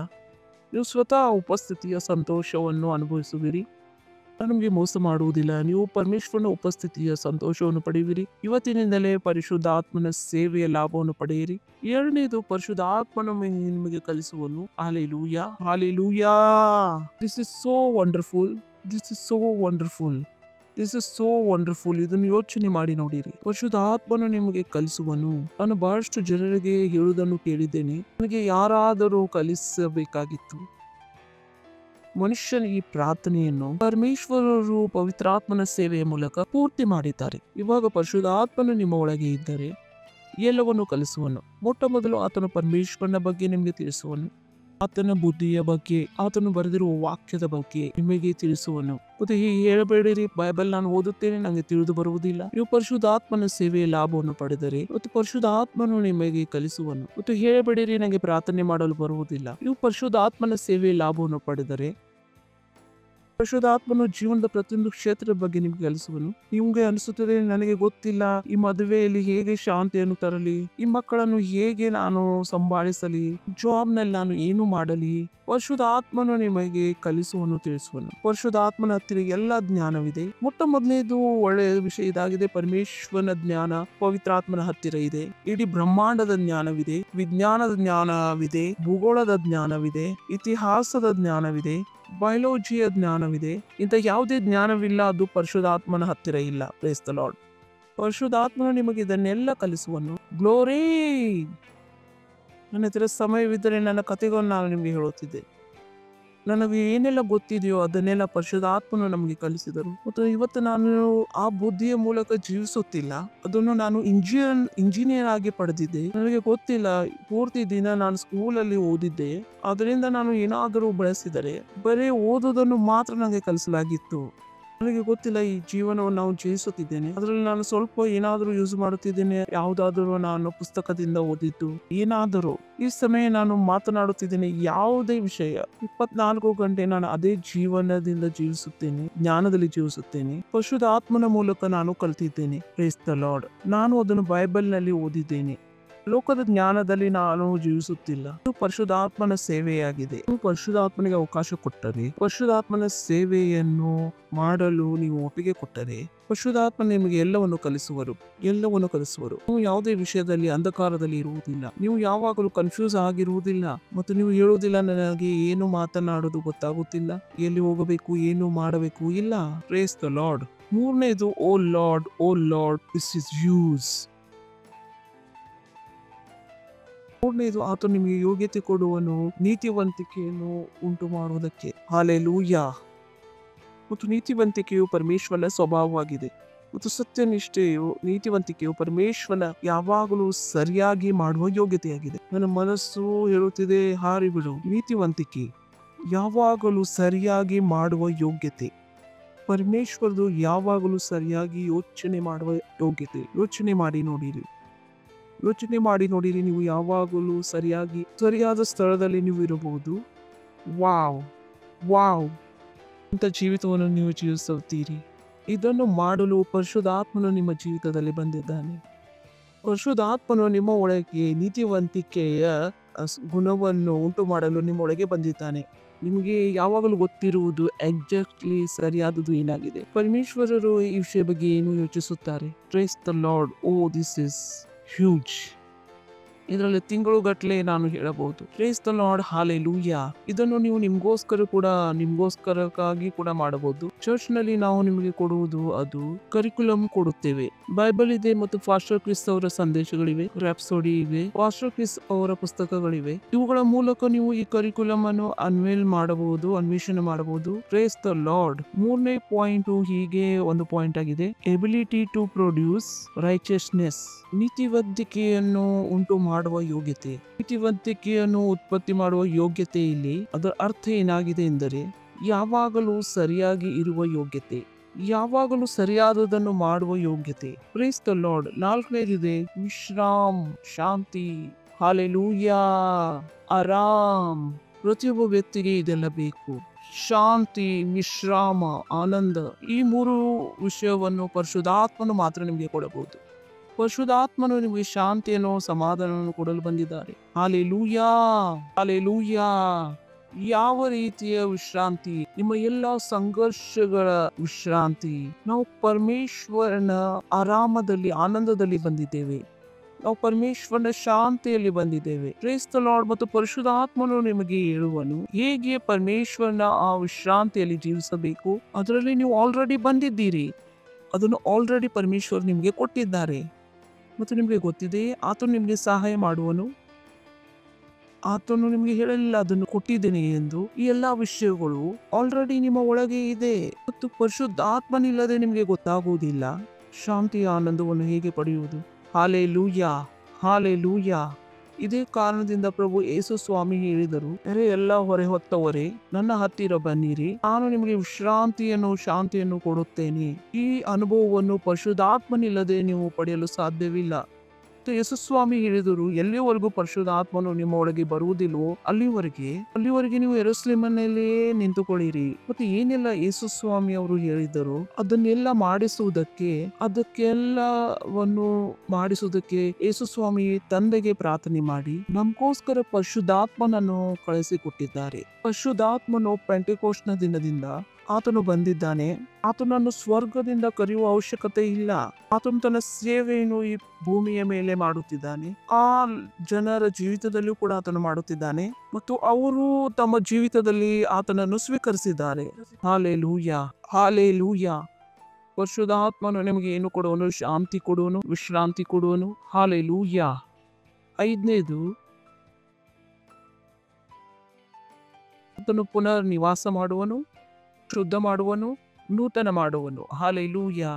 ನೀವು ಸ್ವತಃ ಉಪಸ್ಥಿತಿಯ ಸಂತೋಷವನ್ನು ಅನುಭವಿಸುವಿರಿ. ನಿಮಗೆ ಮೋಸ ಮಾಡುವುದಿಲ್ಲ. ನೀವು ಪರಮೇಶ್ವರನ ಉಪಸ್ಥಿತಿಯ ಸಂತೋಷವನ್ನು ಪಡೆಯುವಿರಿ. ಇವತ್ತಿನಿಂದಲೇ ಪರಿಶುದ್ಧಾತ್ಮನ ಸೇವೆಯ ಲಾಭವನ್ನು ಪಡೆಯಿರಿ. ಎರಡನೇದು, ಪರಿಶುದ್ಧಾತ್ಮನ ನಿಮಗೆ ಕಲಿಸುವನು. Hallelujah, hallelujah. This is so wonderful. This is so wonderful. This is so wonderful. ಇದನ್ನು ಯೋಚನೆ ಮಾಡಿ ನೋಡಿರಿ. ಪರಿಶುದ್ಧಾತ್ಮನು ನಿಮಗೆ ಕಲಿಸುವನು. ನಾನು ಬಹಳಷ್ಟು ಜನರಿಗೆ ಹೇಳುವುದನ್ನು ಕೇಳಿದ್ದೇನೆ. ನನಗೆ ಯಾರಾದರೂ ಕಲಿಸಬೇಕಾಗಿತ್ತು. ಮನುಷ್ಯನ ಈ ಪ್ರಾರ್ಥನೆಯನ್ನು ಪರಮೇಶ್ವರರು ಪವಿತ್ರಾತ್ಮನ ಸೇವೆಯ ಮೂಲಕ ಪೂರ್ತಿ ಮಾಡಿದ್ದಾರೆ. ಇವಾಗ ಪರಿಶುದ್ಧಾತ್ಮನು ನಿಮ್ಮ ಒಳಗೆ ಇದ್ದರೆ ಎಲ್ಲವನ್ನು ಕಲಿಸುವನು. ಮೊಟ್ಟ ಮೊದಲು ಆತನು ಪರಮೇಶ್ವರನ ಬಗ್ಗೆ ನಿಮಗೆ ತಿಳಿಸುವನು. ಆತನ ಬುದ್ಧಿಯ ಬಗ್ಗೆ, ಆತನು ಬರೆದಿರುವ ವಾಕ್ಯದ ಬಗ್ಗೆ ನಿಮಗೆ ತಿಳಿಸುವನು. ಮತ್ತೆ ಹೀಗೆ ಹೇಳಬೇಡಿರಿ, ಬೈಬಲ್ ನಾನು ಓದುತ್ತೇನೆ, ನನಗೆ ತಿಳಿದು ಬರುವುದಿಲ್ಲ. ನೀವು ಪರಿಶುದ್ಧಾತ್ಮನ ಸೇವೆಯ ಲಾಭವನ್ನು ಪಡೆದರೆ ಮತ್ತು ಪರಿಶುದ್ಧಾತ್ಮನು ನಿಮಗೆ ಕಲಿಸುವನು. ಮತ್ತು ಹೇಳಬೇಡಿರಿ, ನನಗೆ ಪ್ರಾರ್ಥನೆ ಮಾಡಲು ಬರುವುದಿಲ್ಲ. ನೀವು ಪರಿಶುದ್ಧಾತ್ಮನ ಸೇವೆಯ ಲಾಭವನ್ನು ಪಡೆದರೆ ಪರಿಶುದ್ಧಾತ್ಮನು ಜೀವನದ ಪ್ರತಿಯೊಂದು ಕ್ಷೇತ್ರದ ಬಗ್ಗೆ ನಿಮ್ಗೆ ಕಲಿಸುವನು. ನಿಮ್ಗೆ ಅನಿಸುತ್ತದೆ, ನನಗೆ ಗೊತ್ತಿಲ್ಲ ಈ ಮದುವೆಯಲ್ಲಿ ಹೇಗೆ ಶಾಂತಿಯನ್ನು ತರಲಿ, ಈ ಮಕ್ಕಳನ್ನು ಹೇಗೆ ನಾನು ಸಂಭಾಳಿಸಲಿ, ಜಾಬ್ ನಲ್ಲಿ ನಾನು ಏನು ಮಾಡಲಿ. ಪರಿಶುದ್ಧಾತ್ಮನು ನಿಮಗೆ ಕಲಿಸುವನು, ತಿಳಿಸುವನು. ಪರಿಶುದ್ಧಾತ್ಮನ ಹತ್ತಿರ ಎಲ್ಲ ಜ್ಞಾನವಿದೆ. ಮೊಟ್ಟ ಮೊದಲನೇದು ಒಳ್ಳೆಯ ವಿಷಯ ಇದಾಗಿದೆ. ಪರಮೇಶ್ವರನ ಜ್ಞಾನ ಪವಿತ್ರಾತ್ಮನ ಹತ್ತಿರ ಇದೆ. ಇಡೀ ಬ್ರಹ್ಮಾಂಡದ ಜ್ಞಾನವಿದೆ, ವಿಜ್ಞಾನದ ಜ್ಞಾನವಿದೆ, ಭೂಗೋಳದ ಜ್ಞಾನವಿದೆ, ಇತಿಹಾಸದ ಜ್ಞಾನವಿದೆ, ಬಯಾಲಜಿಯ ಜ್ಞಾನವಿದೆ. ಇಂಥ ಯಾವುದೇ ಜ್ಞಾನವಿಲ್ಲ, ಅದು ಪರಿಶುದ್ಧಾತ್ಮನ ಹತ್ತಿರ ಇಲ್ಲ. Praise the Lord. ಪರಿಶುದ್ಧಾತ್ಮನು ನಿಮಗೆ ಇದನ್ನೆಲ್ಲ ಕಲಿಸುವನು. ಗ್ಲೋರಿ. ನನ್ನ ಹತ್ತಿರ ಸಮಯವಿದ್ದರೆ ನನ್ನ ಕಥೆಗಳನ್ನು ನಾನು ನಿಮಗೆ ಹೇಳುತ್ತಿದ್ದೆ. ನನಗೆ ಏನೆಲ್ಲ ಗೊತ್ತಿದೆಯೋ ಅದನ್ನೆಲ್ಲ ಪರಿಶುದ್ಧಾತ್ಮನು ನಮಗೆ ಕಲಿಸಿದರು. ಮತ್ತು ಇವತ್ತು ನಾನು ಆ ಬುದ್ಧಿಯ ಮೂಲಕ ಜೀವಿಸುತ್ತಿಲ್ಲ. ಅದನ್ನು ನಾನು ಇಂಜಿನಿಯರ್ ಆಗಿ ಪಡೆದಿದ್ದೆ. ನನಗೆ ಗೊತ್ತಿಲ್ಲ, ಪೂರ್ತಿ ದಿನ ನಾನು ಸ್ಕೂಲಲ್ಲಿ ಓದಿದ್ದೆ. ಅದರಿಂದ ನಾನು ಏನಾದರೂ ಬಳಸಿದರೆ ಬರೀ ಓದೋದನ್ನು ಮಾತ್ರ ನನಗೆ ಕಲಿಸಲಾಗಿತ್ತು. ನನಗೆ ಗೊತ್ತಿಲ್ಲ ಈ ಜೀವನವನ್ನು ನಾವು ಜೀವಿಸುತ್ತಿದ್ದೇನೆ, ಅದರಲ್ಲಿ ನಾನು ಸ್ವಲ್ಪ ಏನಾದರೂ ಯೂಸ್ ಮಾಡುತ್ತಿದ್ದೇನೆ. ಯಾವುದಾದರೂ ನಾನು ಪುಸ್ತಕದಿಂದ ಓದಿದ್ದು ಏನಾದರೂ. ಈ ಸಮಯ ನಾನು ಮಾತನಾಡುತ್ತಿದ್ದೇನೆ ಯಾವುದೇ ವಿಷಯ, 24 ಗಂಟೆ ನಾನು ಅದೇ ಜೀವನದಿಂದ ಜೀವಿಸುತ್ತೇನೆ, ಜ್ಞಾನದಲ್ಲಿ ಜೀವಿಸುತ್ತೇನೆ. ಪರಿಶುದ್ಧ ಆತ್ಮನ ಮೂಲಕ ನಾನು ಕಲಿತಿದ್ದೇನೆ. Praise the Lord. ನಾನು ಅದನ್ನು ಬೈಬಲ್ ನಲ್ಲಿ ಓದಿದ್ದೇನೆ. ಲೋಕದ ಜ್ಞಾನದಲ್ಲಿ ನಾನು ಜೀವಿಸುತ್ತಿಲ್ಲ. ಇದು ಪರಿಶುದ್ಧಾತ್ಮನ ಸೇವೆಯಾಗಿದೆ. ನೀವು ಪರಿಶುದ್ಧಾತ್ಮನಿಗೆ ಅವಕಾಶ ಕೊಟ್ಟರೆ, ಪರಿಶುದ್ಧಾತ್ಮನ ಸೇವೆಯನ್ನು ಮಾಡಲು ನೀವು ಒಪ್ಪಿಗೆ ಕೊಟ್ಟರೆ, ಪರಿಶುದ್ಧಾತ್ಮ ನಿಮಗೆ ಎಲ್ಲವನ್ನು ಕಲಿಸುವರು. ನೀವು ಯಾವುದೇ ವಿಷಯದಲ್ಲಿ ಅಂಧಕಾರದಲ್ಲಿ ಇರುವುದಿಲ್ಲ. ನೀವು ಯಾವಾಗಲೂ ಕನ್ಫ್ಯೂಸ್ ಆಗಿರುವುದಿಲ್ಲ. ಮತ್ತು ನೀವು ಹೇಳುವುದಿಲ್ಲ, ನನಗೆ ಏನು ಮಾತನಾಡೋದು ಗೊತ್ತಾಗುತ್ತಿಲ್ಲ, ಎಲ್ಲಿ ಹೋಗಬೇಕು, ಏನು ಮಾಡಬೇಕು. ಇಲ್ಲ. Praise the Lord. ಮೂರನೇದು, oh Lord, this is huge. ಮೂರನೇದು, ಆತ ನಿಮಗೆ ಯೋಗ್ಯತೆ ಕೊಡುವನು, ನೀತಿವಂತಿಕೆಯನ್ನು ಉಂಟು ಮಾಡುವುದಕ್ಕೆ. ಹಾಲೆಲೂಯಾ. ಮತ್ತು ನೀತಿವಂತಿಕೆಯು ಪರಮೇಶ್ವರನ ಸ್ವಭಾವವಾಗಿದೆ. ಮತ್ತು ಸತ್ಯನಿಷ್ಠೆಯು, ನೀತಿವಂತಿಕೆಯು ಪರಮೇಶ್ವರನ ಯಾವಾಗಲೂ ಸರಿಯಾಗಿ ಮಾಡುವ ಯೋಗ್ಯತೆಯಾಗಿದೆ. ನನ್ನ ಮನಸ್ಸು ಹೇಳುತ್ತಿದೆ, ಹಾರಿಬಿಡು. ನೀತಿವಂತಿಕೆ ಯಾವಾಗಲೂ ಸರಿಯಾಗಿ ಮಾಡುವ ಯೋಗ್ಯತೆ. ಪರಮೇಶ್ವರದು ಯಾವಾಗಲೂ ಸರಿಯಾಗಿ ಯೋಚನೆ ಮಾಡುವ ಯೋಗ್ಯತೆ. ಯೋಚನೆ ಮಾಡಿ ನೋಡಿರಿ, ನೀವು ಯಾವಾಗಲೂ ಸರಿಯಾದ ಸ್ಥಳದಲ್ಲಿ ನೀವು ಇರಬಹುದು. ವಾವ್. ಇಂಥ ಜೀವಿತವನ್ನು ನೀವು ಜೀವಿಸುತ್ತೀರಿ. ಇದನ್ನು ಮಾಡಲು ಪರಿಶುದ್ಧಾತ್ಮನು ನಿಮ್ಮ ಜೀವಿತದಲ್ಲಿ ಬಂದಿದ್ದಾನೆ. ಪರಿಶುದ್ಧಾತ್ಮನು ನಿಮ್ಮ ಒಳಗೆ ನೀತಿವಂತಿಕೆಯ ಗುಣವನ್ನು ಉಂಟು ಮಾಡಲು ನಿಮ್ಮ ಒಳಗೆ ಬಂದಿದ್ದಾನೆ. ನಿಮಗೆ ಯಾವಾಗಲೂ ಗೊತ್ತಿರುವುದು ಎಕ್ಸಾಕ್ಟ್ಲಿ ಸರಿಯಾದದು ಏನಾಗಿದೆ. ಪರಮೇಶ್ವರರು ಈ ವಿಷಯ ಬಗ್ಗೆ ಏನು ಯೋಚಿಸುತ್ತಾರೆ. Praise the Lord. Oh this is huge. ಇದರಲ್ಲಿ ತಿಂಗಳುಗಟ್ಟಲೆ ನಾನು ಹೇಳಬಹುದು. Praise the lord. ಹಾಲೆಲೂಯಾ. ಇದನ್ನು ನೀವು ನಿಮ್ಗೋಸ್ಕರಕ್ಕಾಗಿ ಕೂಡ ಮಾಡಬಹುದು. ಚರ್ಚ್ ನಲ್ಲಿ ನಾವು ನಿಮಗೆ ಕೊಡುವುದು ಅದು ಕರಿಕ್ಯುಲಮ್ ಕೊಡುತ್ತೇವೆ. ಬೈಬಲ್ ಇದೆ ಮತ್ತು ಫಾಸ್ಟರ್ ಕ್ರಿಸ್ ಅವರ ಸಂದೇಶಗಳಿವೆ, ರ್ಯಾಪ್ಸೋಡಿ ಇವೆ, ಫಾಸ್ಟರ್ ಕ್ರಿಸ್ ಅವರ ಪುಸ್ತಕಗಳಿವೆ. ಇವುಗಳ ಮೂಲಕ ನೀವು ಈ ಕರಿಕ್ಯುಲಮ್ ಅನ್ನು ಅನ್ವೇಷಣೆ ಮಾಡಬಹುದು. Praise the Lord. ಮೂರನೇ ಪಾಯಿಂಟ್ ಹೀಗೆ ಒಂದು ಪಾಯಿಂಟ್ ಆಗಿದೆ. Ability to produce righteousness. ನೀತಿವಂತಿಕೆಯನ್ನು ಉಂಟು ಮಾಡುವ ಯೋಗ್ಯತೆ, ನೀತಿವಂತಿಕೆಯನ್ನು ಉತ್ಪತ್ತಿ ಮಾಡುವ ಯೋಗ್ಯತೆ. ಇಲ್ಲಿ ಅದರ ಅರ್ಥ ಏನಾಗಿದೆ ಎಂದರೆ ಯಾವಾಗಲೂ ಸರಿಯಾಗಿ ಇರುವ ಯೋಗ್ಯತೆ, ಯಾವಾಗಲೂ ಸರಿಯಾದದನ್ನು ಮಾಡುವ ಯೋಗ್ಯತೆ. Praise the Lord. ನಾಲ್ಕನೇದಿದೆ ವಿಶ್ರಾಮ್, ಶಾಂತಿ. ಹಾಲೆಲೂಯಾ. ಆರಾಮ್. ಪ್ರತಿಯೊಬ್ಬ ವ್ಯಕ್ತಿಗೆ ಇದೆಲ್ಲ ಬೇಕು. ಶಾಂತಿ, ವಿಶ್ರಾಮ, ಆನಂದ. ಈ ಮೂರು ವಿಷಯವನ್ನು ಪರಿಶುದ್ಧಾತ್ಮನು ಮಾತ್ರ ನಿಮಗೆ ಕೊಡಬಹುದು. ಪರಿಶುದ್ಧಾತ್ಮನು ನಿಮಗೆ ಶಾಂತಿಯನ್ನು, ಸಮಾಧಾನವನ್ನು ಕೊಡಲು ಬಂದಿದ್ದಾರೆ. ಹಾಲೆಲೂಯಾ. ಹಾಲೆಲೂಯಾ. ಯಾವ ರೀತಿಯ ವಿಶ್ರಾಂತಿ? ನಿಮ್ಮ ಎಲ್ಲ ಸಂಘರ್ಷಗಳ ವಿಶ್ರಾಂತಿ. ನಾವು ಪರಮೇಶ್ವರನ ಆರಾಮದಲ್ಲಿ, ಆನಂದದಲ್ಲಿ ಬಂದಿದ್ದೇವೆ. ನಾವು ಪರಮೇಶ್ವರನ ಶಾಂತಿಯಲ್ಲಿ ಬಂದಿದ್ದೇವೆ. Praise the lord. ಮತ್ತು ಪರಿಶುದ್ಧಾತ್ಮನು ನಿಮಗೆ ಹೇಳುವನು ಹೇಗೆ ಪರಮೇಶ್ವರನ ಆ ವಿಶ್ರಾಂತಿಯಲ್ಲಿ ಜೀವಿಸಬೇಕು. ಅದರಲ್ಲಿ ನೀವು ಆಲ್ರೆಡಿ ಬಂದಿದ್ದೀರಿ. ಅದನ್ನು ಆಲ್ರೆಡಿ ಪರಮೇಶ್ವರ್ ನಿಮಗೆ ಕೊಟ್ಟಿದ್ದಾರೆ ಮತ್ತು ನಿಮಗೆ ಗೊತ್ತಿದೆ ಆತನು ನಿಮಗೆ ಸಹಾಯ ಮಾಡುವನು. ಆತನು ನಿಮಗೆ ಹೇಳಲಿಲ್ಲ ಅದನ್ನು ಕೊಟ್ಟಿದ್ದೇನೆ ಎಂದು. ಈ ಎಲ್ಲಾ ವಿಷಯಗಳು ಆಲ್ರೆಡಿ ನಿಮ್ಮ ಒಳಗೆ ಇದೆ ಮತ್ತು ಪರಿಶುದ್ಧಾತ್ಮನಿಲ್ಲದೆ ನಿಮಗೆ ಗೊತ್ತಾಗುವುದಿಲ್ಲ ಶಾಂತಿಯ ಆನಂದವನ್ನು ಹೇಗೆ ಪಡೆಯುವುದು. ಹಾಲೆಲೂಯಾ. ಹಾಲೆಲೂಯಾ. ಇದೇ ಕಾರಣದಿಂದ ಪ್ರಭು ಯೇಸು ಸ್ವಾಮಿ ಹೇಳಿದರು, ಎಲ್ಲ ಹೊರೆ ಹೊತ್ತವರೇ ನನ್ನ ಹತ್ತಿರ ಬನ್ನಿರಿ, ನಾನು ನಿಮಗೆ ವಿಶ್ರಾಂತಿಯನ್ನು, ಶಾಂತಿಯನ್ನು ಕೊಡುತ್ತೇನೆ. ಈ ಅನುಭವವನ್ನು ಪರಿಶುದ್ಧಾತ್ಮನಿಲ್ಲದೆ ನೀವು ಪಡೆಯಲು ಸಾಧ್ಯವಿಲ್ಲ. ಯೇಸು ಸ್ವಾಮಿ ಹೇಳಿದರು, ಎಲ್ಲಿವರೆಗೂ ಪರಿಶುದ್ಧಾತ್ಮನು ನಿಮ್ಮ ಒಳಗೆ ಬರುವುದಿಲ್ವೋ ಅಲ್ಲಿವರೆಗೆ ನೀವು ಯೆರೂಸಲೇಮಿನಲ್ಲೇ ನಿಂತುಕೊಳ್ಳಿರಿ. ಮತ್ತು ಏನೆಲ್ಲ ಯೇಸು ಸ್ವಾಮಿ ಅವರು ಹೇಳಿದರು ಅದನ್ನೆಲ್ಲ ಮಾಡಿಸುವುದಕ್ಕೆ ಯೇಸು ಸ್ವಾಮಿ ತಂದೆಗೆ ಪ್ರಾರ್ಥನೆ ಮಾಡಿ ನಮಗೋಸ್ಕರ ಪರಿಶುದ್ಧಾತ್ಮನನ್ನು ಕಳಿಸಿಕೊಟ್ಟಿದ್ದಾರೆ. ಪರಿಶುದ್ಧಾತ್ಮನು ಪೆಂಟೆಕೋಸ್ಟ್ನ ದಿನದಿಂದ ಆತನು ಬಂದಿದ್ದಾನೆ. ಆತನನ್ನು ಸ್ವರ್ಗದಿಂದ ಕರೆಯುವ ಅವಶ್ಯಕತೆ ಇಲ್ಲ. ಆತನು ತನ್ನ ಸೇವೆಯನ್ನು ಈ ಭೂಮಿಯ ಮೇಲೆ ಮಾಡುತ್ತಿದ್ದಾನೆ. ಆ ಜನರ ಜೀವಿತದಲ್ಲೂ ಕೂಡ ಆತನು ಮಾಡುತ್ತಿದ್ದಾನೆ ಮತ್ತು ಅವರು ತಮ್ಮ ಜೀವಿತದಲ್ಲಿ ಆತನನ್ನು ಸ್ವೀಕರಿಸಿದ್ದಾರೆ. ಹಾಲೆಲೂಯಾ. ಹಾಲೆಲೂಯಾ. ಪರಿಶುದ್ಧಾತ್ಮನು ನಿಮಗೆ ಏನು ಕೊಡುವನು? ಶಾಂತಿ ಕೊಡುವನು, ವಿಶ್ರಾಂತಿ ಕೊಡುವನು. ಹಾಲೆಲೂಯಾ. ಐದನೇದು, ಆತನು ಪುನರ್ ನಿವಾಸ ಮಾಡುವನು, ಶುದ್ಧ ಮಾಡುವನು, ನೂತನ ಮಾಡುವನು. ಹಾಲೆಲೂಯಾ.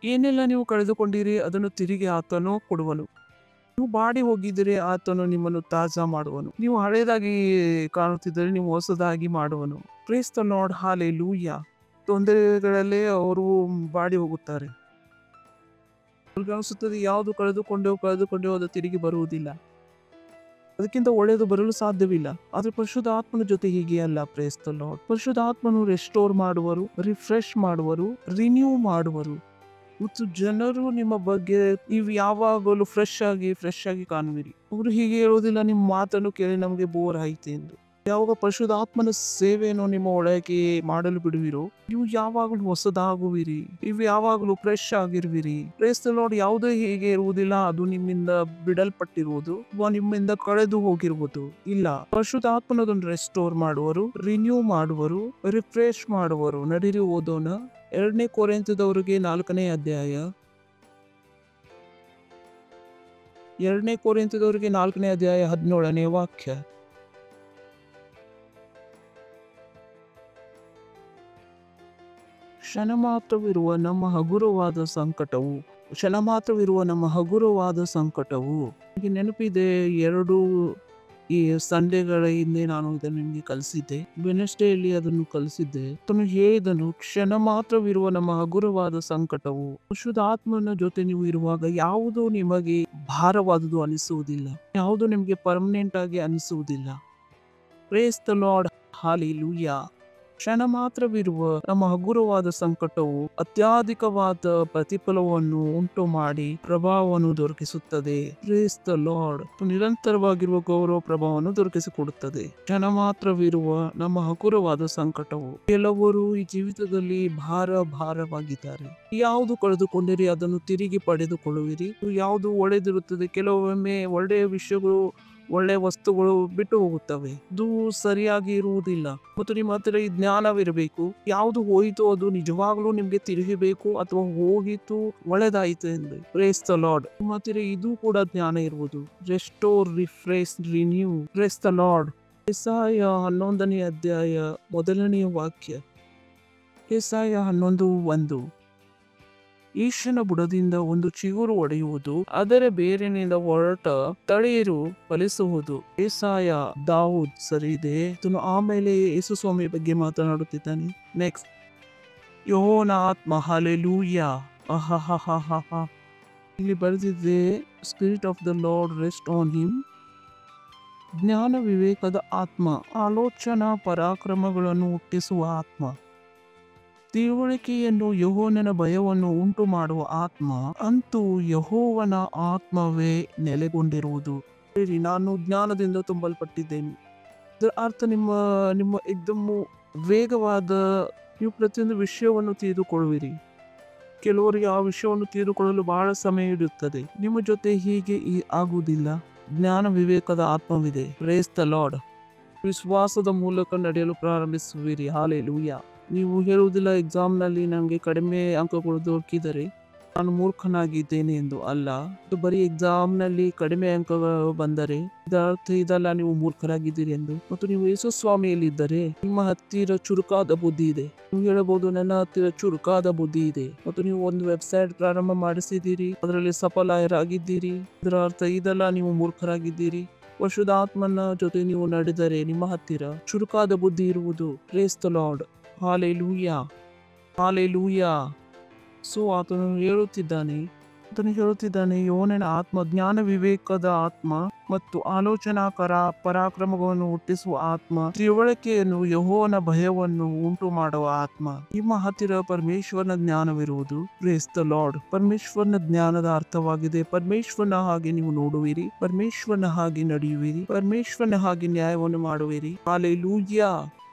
ಏನೆಲ್ಲ ನೀವು ಕಳೆದುಕೊಂಡಿರಿ ಅದನ್ನು ತಿರುಗಿ ಆತನು ಕೊಡುವನು. ನೀವು ಬಾಡಿ ಹೋಗಿದ್ದರೆ ಆತನು ನಿಮ್ಮನ್ನು ತಾಜಾ ಮಾಡುವನು. ನೀವು ಹಳೆಯದಾಗಿ ಕಾಣುತ್ತಿದ್ದರೆ ನೀವು ಹೊಸದಾಗಿ ಮಾಡುವನು. Praise the lord. ಹಾಲೆಲೂಯಾ. ತೊಂದರೆಗಳಲ್ಲೇ ಅವರು ಬಾಡಿ ಹೋಗುತ್ತಾರೆ. ಅವ್ರಿಗೆ ಅನಿಸುತ್ತದೆ ಯಾವುದು ಕಳೆದುಕೊಂಡೇವು ಅದು ತಿರುಗಿ ಬರುವುದಿಲ್ಲ, ಅದಕ್ಕಿಂತ ಒಳ್ಳೆಯದು ಬರಲು ಸಾಧ್ಯವಿಲ್ಲ. ಆದ್ರೆ ಪರಿಶುದ್ಧಾತ್ಮನ ಜೊತೆ ಹೀಗೆ ಅಲ್ಲ. Praise the Lord. ಪರಿಶುದ್ಧಾತ್ಮನು ರೆಸ್ಟೋರ್ ಮಾಡುವರು, ರಿಫ್ರೆಶ್ ಮಾಡುವರು, ರಿನ್ಯೂ ಮಾಡುವರು. ಮತ್ತು ಜನರು ನಿಮ್ಮ ಬಗ್ಗೆ ನೀವು ಯಾವಾಗಲೂ ಫ್ರೆಶ್ ಆಗಿ ಕಾಣುವಿರಿ. ಅವರು ಹೀಗೆ ಹೇಳುವುದಿಲ್ಲ, ನಿಮ್ಮ ಮಾತನ್ನು ಕೇಳಿ ನಮಗೆ ಬೋರ್ ಆಯ್ತು ಎಂದು. ಯಾವಾಗ ಪರಿಶುದ್ಧಾತ್ಮನ ಸೇವೆಯನ್ನು ನಿಮ್ಮ ಒಳಗೆ ಮಾಡಲು ಬಿಡುವಿರೋ ನೀವು ಯಾವಾಗಲೂ ಹೊಸದಾಗುವಿರಿ. ನೀವು ಯಾವಾಗಲೂ ಫ್ರೆಶ್ ಆಗಿರುವಿರಿ. Praise the Lord. ಯಾವುದೇ ಹೀಗೆ ಇರುವುದಿಲ್ಲ ಅದು ನಿಮ್ಮಿಂದ ಬಿಡಲ್ಪಟ್ಟಿರುವುದು ಅಥವಾ ನಿಮ್ಮಿಂದ ಕಳೆದು ಹೋಗಿರುವುದು ಇಲ್ಲ. ಪರಿಶುದ್ಧಾತ್ಮನದನ್ನು ರೆಸ್ಟೋರ್ ಮಾಡುವರು, ರಿನ್ಯೂ ಮಾಡುವರು, ರಿಫ್ರೆಶ್ ಮಾಡುವರು. ನಡೀರಿ ಓದೋಣ. 2 ಕೊರಿಂಥದವರಿಗೆ 4ನೇ ಅಧ್ಯಾಯ. 2 ಕೊರಿಂಥದವರಿಗೆ 4ನೇ ಅಧ್ಯಾಯ 17ನೇ ವಾಕ್ಯ. ಕ್ಷಣ ಮಾತ್ರವಿರುವ ನಮ್ಮ ಹಗುರವಾದ ಸಂಕಟವು ನನಗೆ ನೆನಪಿದೆ. 2 ಈ ಸಂಡೇಗಳ ಹಿಂದೆ ನಾನು ಇದನ್ನು ನಿಮಗೆ ಕಲಿಸಿದ್ದೆ. ವೆನೆಸ್ಡೇಯಲ್ಲಿ ಅದನ್ನು ಕಲಿಸಿದ್ದೆ. ತನು ಹೇಳಿದನು, ಕ್ಷಣ ಮಾತ್ರವಿರುವ ನಮ್ಮ ಹಗುರವಾದ ಸಂಕಟವು. ಪರಿಶುದ್ಧಾತ್ಮನ ಜೊತೆ ನೀವು ಇರುವಾಗ ಯಾವುದು ನಿಮಗೆ ಭಾರವಾದುದು ಅನಿಸುವುದಿಲ್ಲ, ಯಾವುದು ನಿಮಗೆ ಪರ್ಮನೆಂಟ್ ಆಗಿ ಅನಿಸುವುದಿಲ್ಲ. Praise the lord. ಹಾಲೆಲೂಯಾ. ಕ್ಷಣ ಮಾತ್ರವಿರುವ ನಮ್ಮ ಹಗುರವಾದ ಸಂಕಟವು ಅತ್ಯಧಿಕವಾದ ಪ್ರತಿಫಲವನ್ನು ಉಂಟು ಮಾಡಿ ಪ್ರಭಾವವನ್ನು ದೊರಕಿಸುತ್ತದೆ. Praise the Lord. ನಿರಂತರವಾಗಿರುವ ಗೌರವ ಪ್ರಭಾವವನ್ನು ದೊರಕಿಸಿಕೊಡುತ್ತದೆ. ಕ್ಷಣ ಮಾತ್ರವಿರುವ ನಮ್ಮ ಹಗುರವಾದ ಸಂಕಟವು. ಕೆಲವರು ಈ ಜೀವಿತದಲ್ಲಿ ಭಾರವಾಗಿದ್ದಾರೆ. ಯಾವುದು ಕಳೆದುಕೊಂಡಿರಿ ಅದನ್ನು ತಿರುಗಿ ಪಡೆದುಕೊಳ್ಳುವಿರಿ. ಯಾವುದು ಒಳ್ಳೆದಿರುತ್ತದೆ, ಕೆಲವೊಮ್ಮೆ ಒಳ್ಳೆಯ ವಿಷಯಗಳು, ಒಳ್ಳೆಯ ವಸ್ತುಗಳು ಬಿಟ್ಟು ಹೋಗುತ್ತವೆ. ಇದು ಸರಿಯಾಗಿ ಇರುವುದಿಲ್ಲ. ಮತ್ತು ನಿಮ್ಮ ಹತ್ತಿರ ಈ ಜ್ಞಾನವಿರಬೇಕು. ಯಾವುದು ಹೋಯಿತು ಅದು ನಿಜವಾಗ್ಲೂ ನಿಮ್ಗೆ ತಿರುಗಬೇಕು, ಅಥವಾ ಹೋಗಿತು ಒಳ್ಳೆದಾಯಿತು ಎಂದು. Praise the lord. ನಿಮ್ಮ ಹತ್ತಿರ ಇದು ಕೂಡ ಜ್ಞಾನ ಇರುವುದು. Restore, refresh, renew. Praise the Lord. ಯೆಶಾಯ 11ನೇ ಅಧ್ಯಾಯ 1ನೇ ವಾಕ್ಯ. ಯೆಶಾಯ 11:1. ಈಶನ ಬುಡದಿಂದ ಒಂದು ಚಿಗುರು ಒಡೆಯುವುದು, ಅದರ ಬೇರಿನಿಂದ ಹೊರಟ ತಳಿರು ಫಲಿಸುವುದು. ಯೆಶಾಯ, ದಾವೂದ್. ಸರಿ ಇದೆ. ಆಮೇಲೆ ಯೇಸು ಸ್ವಾಮಿ ಬಗ್ಗೆ ಮಾತನಾಡುತ್ತಿದ್ದಾನೆ. ನೆಕ್ಸ್ಟ್, ಯೆಹೋವನ ಆತ್ಮ. ಹಲ್ಲೆಲೂಯಾ. ಅಹಹಹಹ. ಇಲ್ಲಿ ಬರೆದಿದೆ, spirit of the lord rest on him. ಜ್ಞಾನ ವಿವೇಕದ ಆತ್ಮ, ಆಲೋಚನಾ ಪರಾಕ್ರಮಗಳನ್ನು ಹುಟ್ಟಿಸುವ ಆತ್ಮ, ತಿಳುವಳಿಕೆಯನ್ನು, ಯೆಹೋವನ ಭಯವನ್ನು ಉಂಟು ಮಾಡುವ ಆತ್ಮ. ಅಂತೂ ಯೆಹೋವನ ಆತ್ಮವೇ ನೆಲೆಗೊಂಡಿರುವುದು. ನಾನು ಜ್ಞಾನದಿಂದ ತುಂಬಲ್ಪಟ್ಟಿದ್ದೇನೆ. ಇದರ ಅರ್ಥ ನಿಮ್ಮ ಎಕ್ದಮ್ಮು ವೇಗವಾದ, ನೀವು ಪ್ರತಿಯೊಂದು ವಿಷಯವನ್ನು ತಿಳಿದುಕೊಳ್ಳುವಿರಿ. ಕೆಲವರಿಗೆ ಆ ವಿಷಯವನ್ನು ತಿಳಿದುಕೊಳ್ಳಲು ಬಹಳ ಸಮಯ ಹಿಡಿಯುತ್ತದೆ. ನಿಮ್ಮ ಜೊತೆ ಹೀಗೆ ಆಗುವುದಿಲ್ಲ. ಜ್ಞಾನ ವಿವೇಕದ ಆತ್ಮವಿದೆ. Praise the Lord. ವಿಶ್ವಾಸದ ಮೂಲಕ ನಡೆಯಲು ಪ್ರಾರಂಭಿಸುವಿರಿ. ಹಾಲೆಲೂಯಾ. ನೀವು ಹೇಳುವುದಿಲ್ಲ, ಎಕ್ಸಾಮ್ನಲ್ಲಿ ನನಗೆ ಕಡಿಮೆ ಅಂಕಗಳು ದೊರಕಿದರೆ ನಾನು ಮೂರ್ಖನಾಗಿದ್ದೇನೆ ಎಂದು. ಅಲ್ಲ, ಇದು ಬರೀ ಎಕ್ಸಾಮ್ನಲ್ಲಿ ಕಡಿಮೆ ಅಂಕಗಳು ಬಂದರೆ ಇದರ ಅರ್ಥ ಇದಲ್ಲ ನೀವು ಮೂರ್ಖರಾಗಿದ್ದೀರಿ ಎಂದು. ಮತ್ತು ನೀವು ಯೇಸು ಸ್ವಾಮಿಯಲ್ಲಿದ್ದರೆ ನಿಮ್ಮ ಹತ್ತಿರ ಚುರುಕಾದ ಬುದ್ಧಿ ಇದೆ. ನೀವು ಹೇಳಬಹುದು, ನನ್ನ ಹತ್ತಿರ ಚುರುಕಾದ ಬುದ್ಧಿ ಇದೆ. ಮತ್ತು ನೀವು ಒಂದು ವೆಬ್ಸೈಟ್ ಪ್ರಾರಂಭ ಮಾಡಿಸಿದ್ದೀರಿ, ಅದರಲ್ಲಿ ಸಫಲರಾಗಿದ್ದೀರಿ. ಇದರ ಅರ್ಥ ಇದಲ್ಲ ನೀವು ಮೂರ್ಖರಾಗಿದ್ದೀರಿ. ಪರಿಶುದ್ಧಾತ್ಮನ ಜೊತೆ ನೀವು ನಡೆದರೆ ನಿಮ್ಮ ಹತ್ತಿರ ಚುರುಕಾದ ಬುದ್ಧಿ ಇರುವುದು. Praise the lord. Hallelujah. Hallelujah. So ಆತನು ಹೇಳುತ್ತಿದ್ದಾನೆ, ಯೆಹೋವನ ಆತ್ಮ, ಜ್ಞಾನ ವಿವೇಕದ ಆತ್ಮ ಮತ್ತು ಆಲೋಚನಾಕರ ಪರಾಕ್ರಮಗಳನ್ನು ಹುಟ್ಟಿಸುವ ಆತ್ಮ, ತಿಳುವಳಿಕೆಯನ್ನು, ಯೆಹೋವನ ಭಯವನ್ನು ಉಂಟು ಮಾಡುವ ಆತ್ಮ. ನಿಮ್ಮ ಹತ್ತಿರ ಪರಮೇಶ್ವರನ ಜ್ಞಾನವಿರುವುದು. Praise the lord. ಪರಮೇಶ್ವರನ ಜ್ಞಾನದ ಅರ್ಥವಾಗಿದೆ, ಪರಮೇಶ್ವರನ ಹಾಗೆ ನೀವು ನೋಡುವಿರಿ, ಪರಮೇಶ್ವರನ ಹಾಗೆ ನಡೆಯುವಿರಿ, ಪರಮೇಶ್ವರನ ಹಾಗೆ ನ್ಯಾಯವನ್ನು ಮಾಡುವಿರಿ. ಹಾಲೆಲೂಯಾ.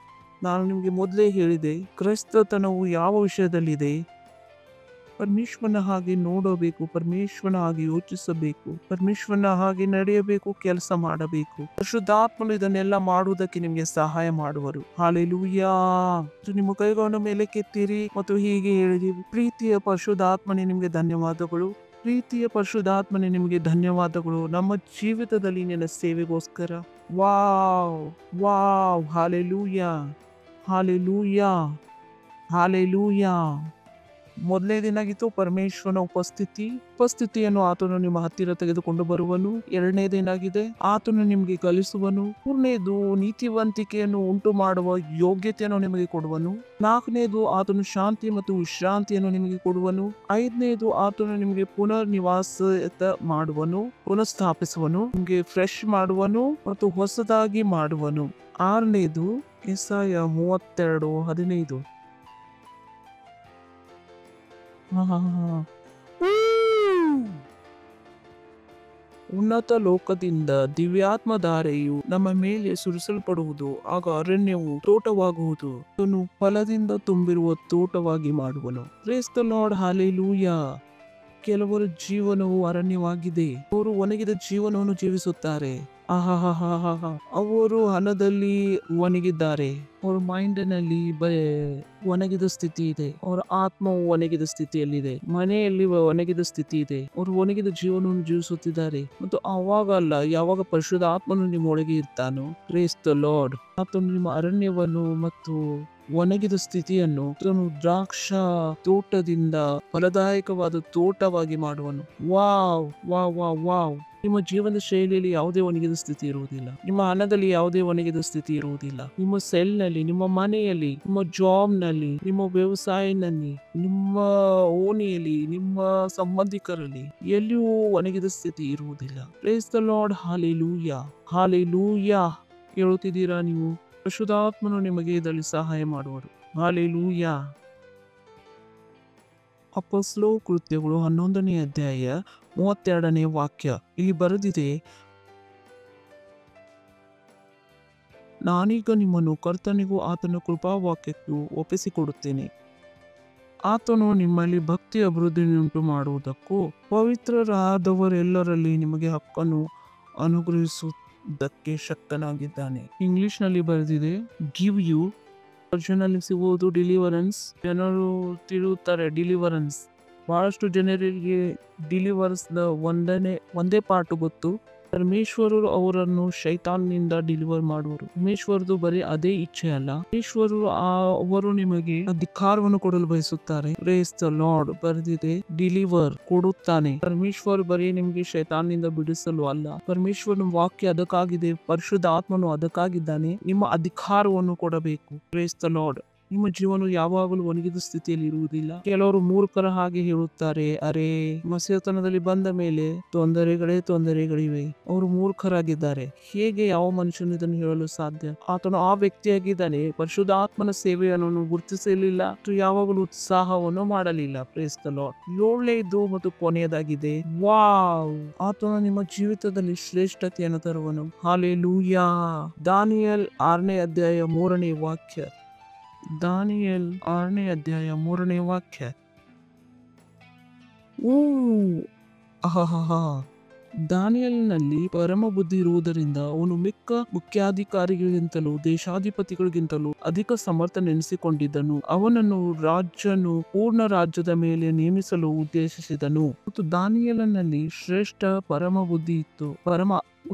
ನಾನು ನಿಮಗೆ ಮೊದಲೇ ಹೇಳಿದೆ, ಕ್ರೈಸ್ತತನವು ಯಾವ ವಿಷಯದಲ್ಲಿದೆ? ಪರಮೇಶ್ವರನ ಹಾಗೆ ನೋಡಬೇಕು, ಪರಮೇಶ್ವರನ ಹಾಗೆ ಯೋಚಿಸಬೇಕು, ಪರಮೇಶ್ವರನ ಹಾಗೆ ನಡೆಯಬೇಕು, ಕೆಲಸ ಮಾಡಬೇಕು. ಪರಿಶುದ್ಧಾತ್ಮನು ಇದನ್ನೆಲ್ಲ ಮಾಡುವುದಕ್ಕೆ ನಿಮಗೆ ಸಹಾಯ ಮಾಡುವರು. ಹಾಲೆಲೂಯಾ. ನಿಮ್ಮ ಕೈಗಳನ್ನು ಮೇಲೆ ಕೆತ್ತಿರಿ ಮತ್ತು ಹೀಗೆ ಹೇಳಿರಿ, ಪ್ರೀತಿಯ ಪರಿಶುದ್ಧಾತ್ಮನೇ ನಿಮಗೆ ಧನ್ಯವಾದಗಳು. ಪ್ರೀತಿಯ ಪರಿಶುದ್ಧಾತ್ಮನೇ ನಿಮಗೆ ಧನ್ಯವಾದಗಳು ನಮ್ಮ ಜೀವಿತದಲ್ಲಿ ನಿನ್ನ ಸೇವೆಗೋಸ್ಕರ. Wow wow. Hallelujah. Hallelujah. Hallelujah. ಮೊದಲನೇದೇನಾಗಿತ್ತು? ಪರಮೇಶ್ವರನ ಉಪಸ್ಥಿತಿಯನ್ನು ಆತನು ನಿಮ್ಮ ಹತ್ತಿರ ತೆಗೆದುಕೊಂಡು ಬರುವನು. ಎರಡನೇದೇನಾಗಿದೆ? ಆತನು ನಿಮಗೆ ಕಲಿಸುವನು. ಮೂರನೇದು, ನೀತಿವಂತಿಕೆಯನ್ನು ಉಂಟು ಮಾಡುವ ಯೋಗ್ಯತೆಯನ್ನು ನಿಮಗೆ ಕೊಡುವನು. ನಾಲ್ಕನೇದು, ಆತನು ಶಾಂತಿ ಮತ್ತು ವಿಶ್ರಾಂತಿಯನ್ನು ನಿಮಗೆ ಕೊಡುವನು. ಐದನೇದು, ಆತನು ನಿಮಗೆ ಪುನರ್ನಿವಾಸ ಮಾಡುವನು, ಪುನಃಸ್ಥಾಪಿಸುವನು, ನಿಮಗೆ ಫ್ರೆಶ್ ಮಾಡುವನು ಮತ್ತು ಹೊಸದಾಗಿ ಮಾಡುವನು. ಆರನೇದು, ಯೆಶಾಯ 32:15. ಉನ್ನತ ಲೋಕದಿಂದ ದಿವ್ಯಾತ್ಮಧಾರೆಯು ನಮ್ಮ ಮೇಲೆ ಸುರಿಸಲ್ಪಡುವುದು. ಆಗ ಅರಣ್ಯವು ತೋಟವಾಗುವುದು, ಅವನು ಫಲದಿಂದ ತುಂಬಿರುವ ತೋಟವಾಗಿ ಮಾಡುವನು. Praise the lord. ಹಾಲೆಲೂಯಾ. ಕೆಲವರ ಜೀವನವು ಅರಣ್ಯವಾಗಿದೆ. ಅವರು ಒಣಗಿದ ಜೀವನವನ್ನು ಜೀವಿಸುತ್ತಾರೆ. ಅವರು ಹಣದಲ್ಲಿ ಒಣಗಿದ್ದಾರೆ. ಅವರ ಮೈಂಡಿನಲ್ಲಿ ಒಣಗಿದ ಸ್ಥಿತಿ ಇದೆ. ಅವರ ಆತ್ಮವು ಒಣಗಿದ ಸ್ಥಿತಿಯಲ್ಲಿದೆ. ಮನೆಯಲ್ಲಿ ಒಣಗಿದ ಸ್ಥಿತಿ ಇದೆ. ಅವರು ಒಣಗಿದ ಜೀವನವನ್ನು ಜೀವಿಸುತ್ತಿದ್ದಾರೆ. ಮತ್ತು ಅವಾಗಲ್ಲ, ಯಾವಾಗ ಪರಿಶುದ್ಧ ಆತ್ಮನು ನಿಮ್ಮ ಒಳಗೆ ಇರ್ತಾನೋ, ಪ್ರೇಸ್ ದ ಲಾರ್ಡ್, ಆತನು ನಿಮ್ಮ ಅರಣ್ಯವನ್ನು ಮತ್ತು ಒಣಗಿದ ಸ್ಥಿತಿಯನ್ನು ದ್ರಾಕ್ಷ ತೋಟದಿಂದ ಫಲದಾಯಕವಾದ ತೋಟವಾಗಿ ಮಾಡುವನು. Wow wow wow wow. ನಿಮ್ಮ ಜೀವನದ ಶೈಲಿಯಲ್ಲಿ ಯಾವುದೇ ಒಣಗಿದ ಸ್ಥಿತಿ ಇರುವುದಿಲ್ಲ. ನಿಮ್ಮ ಹಣದಲ್ಲಿ ಯಾವುದೇ ಒಣಗಿದ ಸ್ಥಿತಿ ಇರುವುದಿಲ್ಲ. ನಿಮ್ಮ ಸೆಲ್ ನಲ್ಲಿ, ನಿಮ್ಮ ಮನೆಯಲ್ಲಿ, ನಿಮ್ಮ ಜಾಬ್ ನಲ್ಲಿ, ನಿಮ್ಮ ವ್ಯವಸಾಯನಲ್ಲಿ, ನಿಮ್ಮ ಓಣಿಯಲ್ಲಿ, ನಿಮ್ಮ ಸಂಬಂಧಿಕರಲ್ಲಿ ಎಲ್ಲಿಯೂ ಒಣಗಿದ ಸ್ಥಿತಿ ಇರುವುದಿಲ್ಲ. Praise the lord. Hallelujah. Hallelujah. ಹೇಳುತ್ತಿದ್ದೀರಾ ನೀವು? ಪರಿಶುದ್ಧಾತ್ಮನು ನಿಮಗೆ ಇದರಲ್ಲಿ ಸಹಾಯ ಮಾಡುವರು. ಹಾಲೆಲೂಯಾ. ಅಪೊಸ್ತಲ ಕೃತ್ಯಗಳು 11ನೇ ಅಧ್ಯಾಯ 32ನೇ ವಾಕ್ಯ ಇಲ್ಲಿ ಬರೆದಿದೆ, ನಾನೀಗ ನಿಮ್ಮನ್ನು ಕರ್ತನಿಗೂ ಆತನ ಕೃಪಾವಾಕ್ಯಕ್ಕೂ ಒಪ್ಪಿಸಿಕೊಡುತ್ತೇನೆ. ಆತನು ನಿಮ್ಮಲ್ಲಿ ಭಕ್ತಿ ಅಭಿವೃದ್ಧಿಯುಂಟು ಮಾಡುವುದಕ್ಕೂ ಪವಿತ್ರರಾದವರೆಲ್ಲರಲ್ಲಿ ನಿಮಗೆ ಹಕ್ಕನ್ನು ಅನುಗ್ರಹಿಸುವುದಕ್ಕೆ ಶಕ್ತನಾಗಿದ್ದಾನೆ. ಇಂಗ್ಲಿಷ್ನಲ್ಲಿ ಬರೆದಿದೆ, ಗಿವ್ ಯು. ವರ್ಜನಲ್ಲಿ ಸಿಗುವುದು ಡಿಲಿವರೆನ್ಸ್. ಜನರು ತಿಳುತ್ತಾರೆ ಡಿಲಿವರೆನ್ಸ್. ಬಹಳಷ್ಟು ಜನರಿಗೆ ಡಿಲಿವರ್ಸ್ ಒಂದೇ ಪಾರ್ಟ್ ಗೊತ್ತು. ಪರಮೇಶ್ವರರು ಅವರನ್ನು ಶೈತಾನ್ನಿಂದ ಡಿಲಿವರ್ ಮಾಡುವರು. ಪರಮೇಶ್ವರದು ಬರೀ ಅದೇ ಇಚ್ಛೆ ಅಲ್ಲ, ಪರಮೇಶ್ವರರು ಅವರು ನಿಮಗೆ ಅಧಿಕಾರವನ್ನು ಕೊಡಲು ಬಯಸುತ್ತಾರೆ. Praise the Lord. ಬರೆದಿದೆ, ಡಿಲಿವರ್ ಕೊಡುತ್ತಾನೆ. ಪರಮೇಶ್ವರ್ ಬರೀ ನಿಮಗೆ ಶೈತಾನ್ನಿಂದ ಬಿಡಿಸಲು ಅಲ್ಲ, ಪರಮೇಶ್ವರನ ವಾಕ್ಯ ಅದಕ್ಕಾಗಿದೆ, ಪರಿಶುದ್ಧ ಆತ್ಮನು ಅದಕ್ಕಾಗಿದ್ದಾನೆ, ನಿಮ್ಮ ಅಧಿಕಾರವನ್ನು ಕೊಡಬೇಕು. Praise the lord. ನಿಮ್ಮ ಜೀವನ ಯಾವಾಗಲೂ ಒಣಗಿದ ಸ್ಥಿತಿಯಲ್ಲಿ ಇರುವುದಿಲ್ಲ. ಕೆಲವರು ಮೂರ್ಖರ ಹಾಗೆ ಹೇಳುತ್ತಾರೆ, ಅರೇ ಮಸೆತನದಲ್ಲಿ ಬಂದ ಮೇಲೆ ತೊಂದರೆಗಳಿವೆ, ಅವರು ಮೂರ್ಖರಾಗಿದ್ದಾರೆ. ಹೇಗೆ ಯಾವ ಮನುಷ್ಯನು ಇದನ್ನು ಹೇಳಲು ಸಾಧ್ಯ? ಆತನು ಆ ವ್ಯಕ್ತಿಯಾಗಿದ್ದಾನೆ. ಪರಿಶುದ್ಧ ಆತ್ಮನ ಸೇವೆಯನ್ನು ಗುರುತಿಸಲಿಲ್ಲ ಮತ್ತು ಯಾವಾಗಲೂ ಉತ್ಸಾಹವನ್ನು ಮಾಡಲಿಲ್ಲ. Praise the lord. 7ನೇದು ಮತ್ತು ಕೊನೆಯದಾಗಿದೆ, ವಾವ್, ಆತನು ನಿಮ್ಮ ಜೀವಿತದಲ್ಲಿ ಶ್ರೇಷ್ಠತೆಯನ್ನು ತರುವನು. ಹಾಲೆಲೂಯಾ. ದಾನಿಯೇಲ್ 6ನೇ ಅಧ್ಯಾಯ 3ನೇ ವಾಕ್ಯ. ದಾನಿಯೇಲ್ 6ನೇ ಅಧ್ಯಾಯ 3ನೇ ವಾಕ್ಯ. ದಾನಿಯೇಲನಲ್ಲಿ ಪರಮ ಬುದ್ಧಿ ಇರುವುದರಿಂದ ಅವನು ಮಿಕ್ಕ ಮುಖ್ಯಾಧಿಕಾರಿಗಳಿಗಿಂತಲೂ ದೇಶಾಧಿಪತಿಗಳಿಗಿಂತಲೂ ಅಧಿಕ ಸಮರ್ಥನೆನಿಸಿಕೊಂಡಿದ್ದನು. ಅವನನ್ನು ರಾಜನು ಪೂರ್ಣ ರಾಜ್ಯದ ಮೇಲೆ ನೇಮಿಸಲು ಉದ್ದೇಶಿಸಿದನು. ಮತ್ತು ದಾನಿಯೇಲನಲ್ಲಿ ಶ್ರೇಷ್ಠ ಪರಮ ಬುದ್ಧಿ ಇತ್ತು,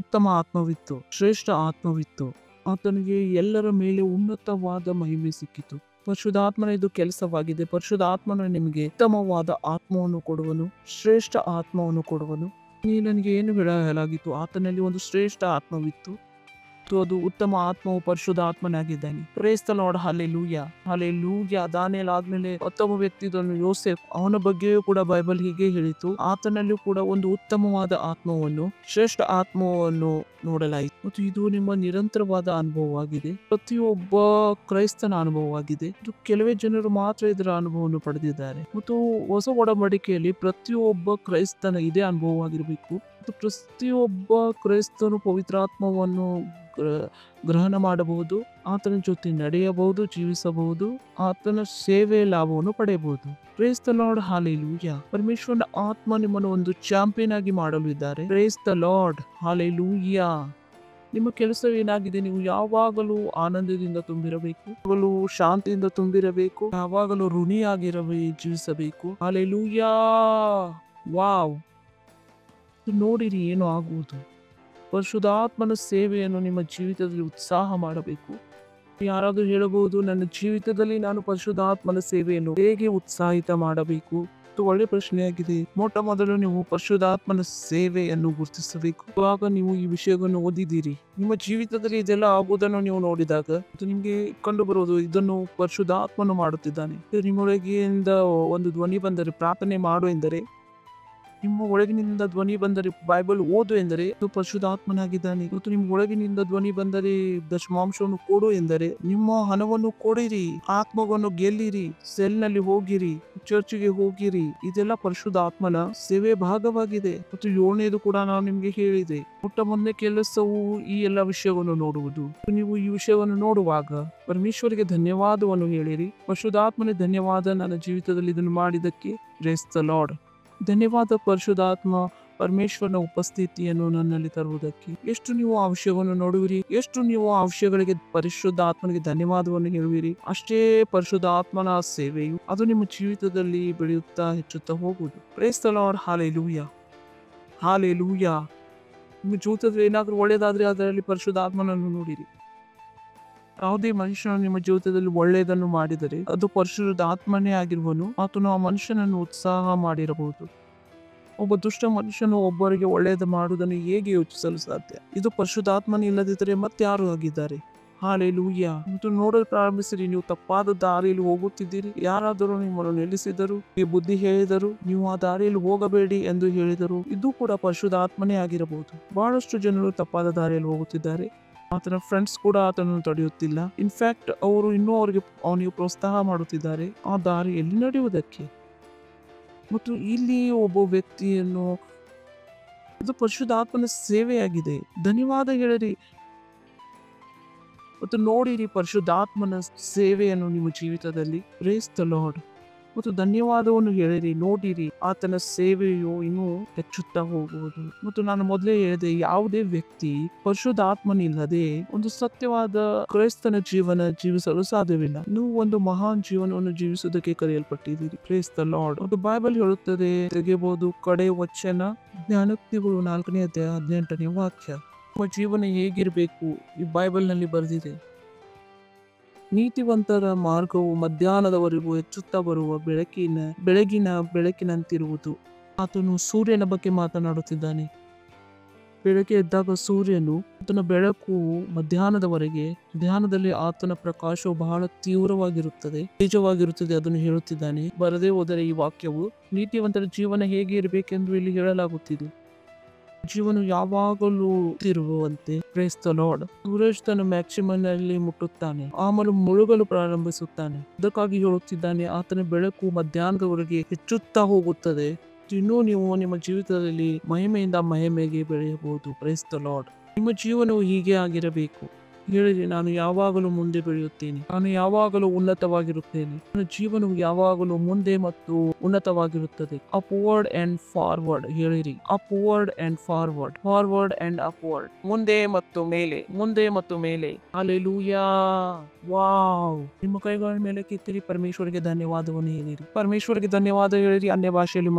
ಉತ್ತಮ ಆತ್ಮವಿತ್ತು, ಶ್ರೇಷ್ಠ ಆತ್ಮವಿತ್ತು. ಆತನಿಗೆ ಎಲ್ಲರ ಮೇಲೆ ಉನ್ನತವಾದ ಮಹಿಮೆ ಸಿಕ್ಕಿತು. ಪರಿಶುದ್ಧಾತ್ಮನ ಇದು ಕೆಲಸವಾಗಿದೆ. ಪರಿಶುದ್ಧಾತ್ಮನು ನಿಮಗೆ ಉತ್ತಮವಾದ ಆತ್ಮವನ್ನು ಕೊಡುವನು, ಶ್ರೇಷ್ಠ ಆತ್ಮವನ್ನು ಕೊಡುವನು. ನನಗೆ ಏನು ಹೇಳಲಾಗಿತ್ತು? ಆತನಲ್ಲಿ ಒಂದು ಶ್ರೇಷ್ಠ ಆತ್ಮವಿತ್ತು, ಅದು ಉತ್ತಮ ಆತ್ಮವು ಪರಿಶುದ್ಧ ಆತ್ಮನಾಗಿದ್ದಾನೆ. Praise the Lord. Hallelujah, hallelujah. Daniel ಆದ್ಮೇಲೆ ಮತ್ತೊಬ್ಬ ವ್ಯಕ್ತಿ ಯೋಸೇಫ್, ಅವನ ಬಗ್ಗೆಯೂ ಕೂಡ ಬೈಬಲ್ ಹೀಗೆ ಹೇಳಿತು, ಆತನಲ್ಲೂ ಕೂಡ ಒಂದು ಉತ್ತಮವಾದ ಆತ್ಮವನ್ನು, ಶ್ರೇಷ್ಠ ಆತ್ಮವನ್ನು ನೋಡಲಾಯಿತು. ಮತ್ತು ಇದು ನಿಮ್ಮ ನಿರಂತರವಾದ ಅನುಭವವಾಗಿದೆ, ಪ್ರತಿಯೊಬ್ಬ ಕ್ರೈಸ್ತನ ಅನುಭವವಾಗಿದೆ. ಇದು ಕೆಲವೇ ಜನರು ಮಾತ್ರ ಇದರ ಅನುಭವವನ್ನು ಪಡೆದಿದ್ದಾರೆ. ಮತ್ತು ಹೊಸ ಒಡಂಬಡಿಕೆಯಲ್ಲಿ ಪ್ರತಿಯೊಬ್ಬ ಕ್ರೈಸ್ತನ ಇದೇ ಅನುಭವವಾಗಿರಬೇಕು. ಮತ್ತು ಪ್ರತಿಯೊಬ್ಬ ಕ್ರೈಸ್ತನು ಪವಿತ್ರಾತ್ಮವನ್ನು ಗ್ರಹಣ ಮಾಡಬಹುದು, ಆತನ ಜೊತೆ ನಡೆಯಬಹುದು, ಜೀವಿಸಬಹುದು, ಆತನ ಸೇವೆ ಲಾಭವನ್ನು ಪಡೆಯಬಹುದು. Praise the lord. ಹಾಲೆಲೂಯಾ. ಪರಮೇಶ್ವರನ ಆತ್ಮ ನಿಮ್ಮನ್ನು ಒಂದು ಚಾಂಪಿಯನ್ ಆಗಿ ಮಾಡಲು ಇದ್ದಾರೆ. Praise the lord. ಹಾಲೆಲೂಯಾ. ನಿಮ್ಮ ಕೆಲಸವೇನಾಗಿದೆ? ನೀವು ಯಾವಾಗಲೂ ಆನಂದದಿಂದ ತುಂಬಿರಬೇಕು, ಯಾವಾಗಲೂ ಶಾಂತಿಯಿಂದ ತುಂಬಿರಬೇಕು, ಯಾವಾಗಲೂ ಜೀವಿಸಬೇಕು. ಹಾಲೆಲೂಯಾ. ವಾವ್. ನೋಡಿರಿ ಏನು ಆಗುವುದು. ಪರಿಶುದ್ಧಾತ್ಮನ ಸೇವೆಯನ್ನು ನಿಮ್ಮ ಜೀವಿತದಲ್ಲಿ ಉತ್ಸಾಹ ಮಾಡಬೇಕು. ಯಾರಾದರೂ ಹೇಳಬಹುದು, ನನ್ನ ಜೀವಿತದಲ್ಲಿ ನಾನು ಪರಿಶುದ್ಧಾತ್ಮನ ಸೇವೆಯನ್ನು ಹೇಗೆ ಉತ್ಸಾಹಿತ ಮಾಡಬೇಕು? ಇದು ಒಳ್ಳೆ ಪ್ರಶ್ನೆಯಾಗಿದೆ. ಮೊಟ್ಟ ಮೊದಲು ನೀವು ಪರಿಶುದ್ಧಾತ್ಮನ ಸೇವೆಯನ್ನು ಗುರುತಿಸಬೇಕು. ಇವಾಗ ನೀವು ಈ ವಿಷಯವನ್ನು ಓದಿದ್ದೀರಿ, ನಿಮ್ಮ ಜೀವಿತದಲ್ಲಿ ಇದೆಲ್ಲ ಆಗುವುದನ್ನು ನೀವು ನೋಡಿದಾಗ ನಿಮ್ಗೆ ಕಂಡು ಬರುವುದು, ಇದನ್ನು ಪರಿಶುದ್ಧಾತ್ಮನು ಮಾಡುತ್ತಿದ್ದಾನೆ. ನಿಮ್ಮೊಳಗಿಂದ ಒಂದು ಧ್ವನಿ ಬಂದರೆ ಪ್ರಾರ್ಥನೆ ಮಾಡು ಎಂದರೆ, ನಿಮ್ಮ ಒಳಗಿನಿಂದ ಧ್ವನಿ ಬಂದರೆ ಬೈಬಲ್ ಓದು ಎಂದರೆ ಇದು ಪರಿಶುದ್ಧಾತ್ಮನಾಗಿದ್ದಾನೆ. ಮತ್ತು ನಿಮ್ಮ ಒಳಗಿನಿಂದ ಧ್ವನಿ ಬಂದರೆ ದಶಮಾಂಶವನ್ನು ಕೊಡು ಎಂದರೆ, ನಿಮ್ಮ ಹಣವನ್ನು ಕೊಡಿರಿ, ಆತ್ಮವನ್ನು ಗೆಲ್ಲಿರಿ, ಸೆಲ್ನಲ್ಲಿ ಹೋಗಿರಿ, ಚರ್ಚ್ಗೆ ಹೋಗಿರಿ. ಇದೆಲ್ಲ ಪರಿಶುದ್ಧಾತ್ಮನ ಸೇವೆ ಭಾಗವಾಗಿದೆ. ಮತ್ತು 7ನೇದು ಕೂಡ ನಾನು ನಿಮ್ಗೆ ಹೇಳಿದೆ, ಮೊಟ್ಟ ಮೊದಲನೇ ಕೆಲಸವು ಈ ಎಲ್ಲ ವಿಷಯವನ್ನು ನೋಡುವುದು. ನೀವು ಈ ವಿಷಯವನ್ನು ನೋಡುವಾಗ ಪರಮೇಶ್ವರಿಗೆ ಧನ್ಯವಾದವನ್ನು ಹೇಳಿರಿ. ಪರಿಶುದ್ಧಾತ್ಮನೇ ಧನ್ಯವಾದ, ನನ್ನ ಜೀವಿತದಲ್ಲಿ ಇದನ್ನು ಮಾಡಿದ್ದಕ್ಕೆ. Praise the Lord. ಧನ್ಯವಾದ ಪರಿಶುದ್ಧಾತ್ಮ, ಪರಮೇಶ್ವರನ ಉಪಸ್ಥಿತಿಯನ್ನು ನನ್ನಲ್ಲಿ ತರುವುದಕ್ಕೆ. ಎಷ್ಟು ನೀವು ಆ ವಿಷಯವನ್ನು ನೋಡುವಿರಿ, ಎಷ್ಟು ನೀವು ಆ ವಿಷಯಗಳಿಗೆ ಪರಿಶುದ್ಧ ಆತ್ಮನಿಗೆ ಧನ್ಯವಾದವನ್ನು ಹೇಳುವಿರಿ, ಅಷ್ಟೇ ಪರಿಶುದ್ಧ ಆತ್ಮನ ಸೇವೆಯು ಅದು ನಿಮ್ಮ ಜೀವಿತದಲ್ಲಿ ಬೆಳೆಯುತ್ತಾ ಹೆಚ್ಚುತ್ತಾ ಹೋಗುವುದು. Praise the lord. Hallelujah, hallelujah. ನಿಮ್ಮ ಜೀವಿತದಲ್ಲಿ ಏನಾದರೂ ಒಳ್ಳೆಯದಾದ್ರೆ ಅದರಲ್ಲಿ ಪರಿಶುದ್ಧ ಆತ್ಮನನ್ನು ನೋಡಿರಿ. ಯಾವುದೇ ಮನುಷ್ಯನು ನಿಮ್ಮ ಜೀವಿತದಲ್ಲಿ ಒಳ್ಳೆಯದನ್ನು ಮಾಡಿದರೆ ಅದು ಪರಿಶುದ್ಧ ಆತ್ಮನೇ ಆಗಿರುವನು. ಆತನು ಆ ಮನುಷ್ಯನನ್ನು ಉತ್ಸಾಹ ಮಾಡಿರಬಹುದು. ಒಬ್ಬ ದುಷ್ಟ ಮನುಷ್ಯನು ಒಬ್ಬರಿಗೆ ಒಳ್ಳೆಯದು ಮಾಡುವುದನ್ನು ಹೇಗೆ ಯೋಚಿಸಲು ಸಾಧ್ಯ? ಇದು ಪರಿಶುದ್ಧಾತ್ಮನೇ ಇಲ್ಲದಿದ್ದರೆ ಮತ್ತೆ ಯಾರು ಆಗಿದ್ದಾರೆ? ಹಾಲೆಲೂಯಾ. ಮತ್ತು ನೋಡಲು ಪ್ರಾರಂಭಿಸಿರಿ. ನೀವು ತಪ್ಪಾದ ದಾರಿಯಲ್ಲಿ ಹೋಗುತ್ತಿದ್ದೀರಿ, ಯಾರಾದರೂ ನಿಮ್ಮನ್ನು ನಿಲ್ಲಿಸಿದರು, ಈ ಬುದ್ಧಿ ಹೇಳಿದರು, ನೀವು ಆ ದಾರಿಯಲ್ಲಿ ಹೋಗಬೇಡಿ ಎಂದು ಹೇಳಿದರು, ಇದು ಕೂಡ ಪರಿಶುದ್ಧಾತ್ಮನೇ ಆಗಿರಬಹುದು. ಬಹಳಷ್ಟು ಜನರು ತಪ್ಪಾದ ದಾರಿಯಲ್ಲಿ ಹೋಗುತ್ತಿದ್ದಾರೆ. ಆತನ ಫ್ರೆಂಡ್ಸ್ ಕೂಡ ಆತನನ್ನು ತಡೆಯುತ್ತಿಲ್ಲ. ಇನ್ಫ್ಯಾಕ್ಟ್ ಅವರು ಇನ್ನೂ ಅವನಿಗೆ ಪ್ರೋತ್ಸಾಹ ಮಾಡುತ್ತಿದ್ದಾರೆ ಆ ದಾರಿಯಲ್ಲಿ ನಡೆಯುವುದಕ್ಕೆ. ಮತ್ತು ಇಲ್ಲಿ ಒಬ್ಬ ವ್ಯಕ್ತಿಯನ್ನು, ಇದು ಪರಿಶುದ್ಧಾತ್ಮನ ಸೇವೆಯಾಗಿದೆ. ಧನ್ಯವಾದ ಹೇಳಿರಿ ಮತ್ತು ನೋಡಿರಿ ಪರಿಶುದ್ಧಾತ್ಮನ ಸೇವೆಯನ್ನು ನಿಮ್ಮ ಜೀವಿತದಲ್ಲಿ. Praise the lord. ಮತ್ತು ಧನ್ಯವಾದವನ್ನು ಹೇಳಿರಿ, ನೋಡಿರಿ ಆತನ ಸೇವೆಯು ಇನ್ನೂ ಹೆಚ್ಚುತ್ತಾ ಹೋಗುವುದು. ಮತ್ತು ನಾನು ಮೊದಲೇ ಹೇಳಿದೆ, ಯಾವುದೇ ವ್ಯಕ್ತಿ ಪರಿಶುದ್ಧಾತ್ಮನಿಲ್ಲದೆ ಒಂದು ಸತ್ಯವಾದ ಕ್ರೈಸ್ತನ ಜೀವನ ಜೀವಿಸಲು ಸಾಧ್ಯವಿಲ್ಲ. ನೀವು ಒಂದು ಮಹಾನ್ ಜೀವನವನ್ನು ಜೀವಿಸುವುದಕ್ಕೆ ಕರೆಯಲ್ಪಟ್ಟಿದ್ದೀರಿ. Praise the lord. ಮತ್ತು ಬೈಬಲ್ ಹೇಳುತ್ತದೆ, ತೆಗೆಯಬಹುದು ಕಡೆ ವಚನ ಜ್ಞಾನೋಕ್ತಿಗಳು 4ನೇ ಅಧ್ಯಾಯ 18ನೇ ವಾಕ್ಯ. ನಿಮ್ಮ ಜೀವನ ಹೇಗಿರಬೇಕು ಈ ಬೈಬಲ್ ನಲ್ಲಿ ಬರೆದಿದೆ. ನೀತಿವಂತರ ಮಾರ್ಗವು ಮಧ್ಯಾಹ್ನದವರೆಗೂ ಹೆಚ್ಚುತ್ತಾ ಬರುವ ಬೆಳಕಿನಂತಿರುವುದು. ಆತನು ಸೂರ್ಯನ ಬಗ್ಗೆ ಮಾತನಾಡುತ್ತಿದ್ದಾನೆ. ಬೆಳಗ್ಗೆ ಎದ್ದಾಗ ಸೂರ್ಯನು, ಆತನ ಬೆಳಕು ಮಧ್ಯಾಹ್ನದಲ್ಲಿ ಆತನ ಪ್ರಕಾಶವು ಬಹಳ ತೀವ್ರವಾಗಿರುತ್ತದೆ, ತೇಜವಾಗಿರುತ್ತದೆ. ಅದನ್ನು ಹೇಳುತ್ತಿದ್ದಾನೆ. ಬರದೇ ಹೋದರೆ ಈ ವಾಕ್ಯವು ನೀತಿವಂತರ ಜೀವನ ಹೇಗೆ ಇರಬೇಕೆಂದು ಇಲ್ಲಿ ಹೇಳಲಾಗುತ್ತಿದೆ. ಜೀವನ ಯಾವಾಗಲೂ ಇರುವಂತೆ. Praise the lord. ಸೂರಜ್ ತನ್ನ ಮ್ಯಾಕ್ಸಿಮಮ್ ನಲ್ಲಿ ಮುಟ್ಟುತ್ತಾನೆ, ಆಮೇಲೆ ಮುಳುಗಲು ಪ್ರಾರಂಭಿಸುತ್ತಾನೆ. ಅದಕ್ಕಾಗಿ ಹೇಳುತ್ತಿದ್ದಾನೆ, ಆತನ ಬೆಳಕು ಮಧ್ಯಾಹ್ನದವರೆಗೆ ಹೆಚ್ಚುತ್ತಾ ಹೋಗುತ್ತದೆ. ಇನ್ನೂ ನೀವು ನಿಮ್ಮ ಜೀವಿತದಲ್ಲಿ ಮಹಿಮೆಯಿಂದ ಮಹಿಮೆಗೆ ಬೆಳೆಯಬಹುದು. Praise the lord. ನಿಮ್ಮ ಜೀವನವು ಹೀಗೆ ಆಗಿರಬೇಕು. ಹೇಳಿರಿ, ನಾನು ಯಾವಾಗಲೂ ಮುಂದೆ ಬೆಳೆಯುತ್ತೇನೆ, ನಾನು ಯಾವಾಗಲೂ ಉನ್ನತವಾಗಿರುತ್ತೇನೆ. ನನ್ನ ಜೀವನವು ಯಾವಾಗಲೂ ಮುಂದೆ ಮತ್ತು ಉನ್ನತವಾಗಿರುತ್ತದೆ. Upward and forward. ಹೇಳಿರಿ, upward and forward, forward and upward. ಮುಂದೆ ಮತ್ತು ಮೇಲೆ, ಮುಂದೆ ಮತ್ತು ಮೇಲೆ. ಹಲ್ಲೆಲೂಯಾ. ವಾವ್. ನಿಮ್ಮ ಕೈಗಳ ಮೇಲೆ ಕಿತ್ತಿರಿ, ಪರಮೇಶ್ವರಿಗೆ ಧನ್ಯವಾದವನ್ನು ಹೇಳಿರಿ. ಪರಮೇಶ್ವರಿಗೆ ಧನ್ಯವಾದ ಹೇಳಿರಿ. ಅನ್ಯ ಭಾಷೆಯಲ್ಲಿ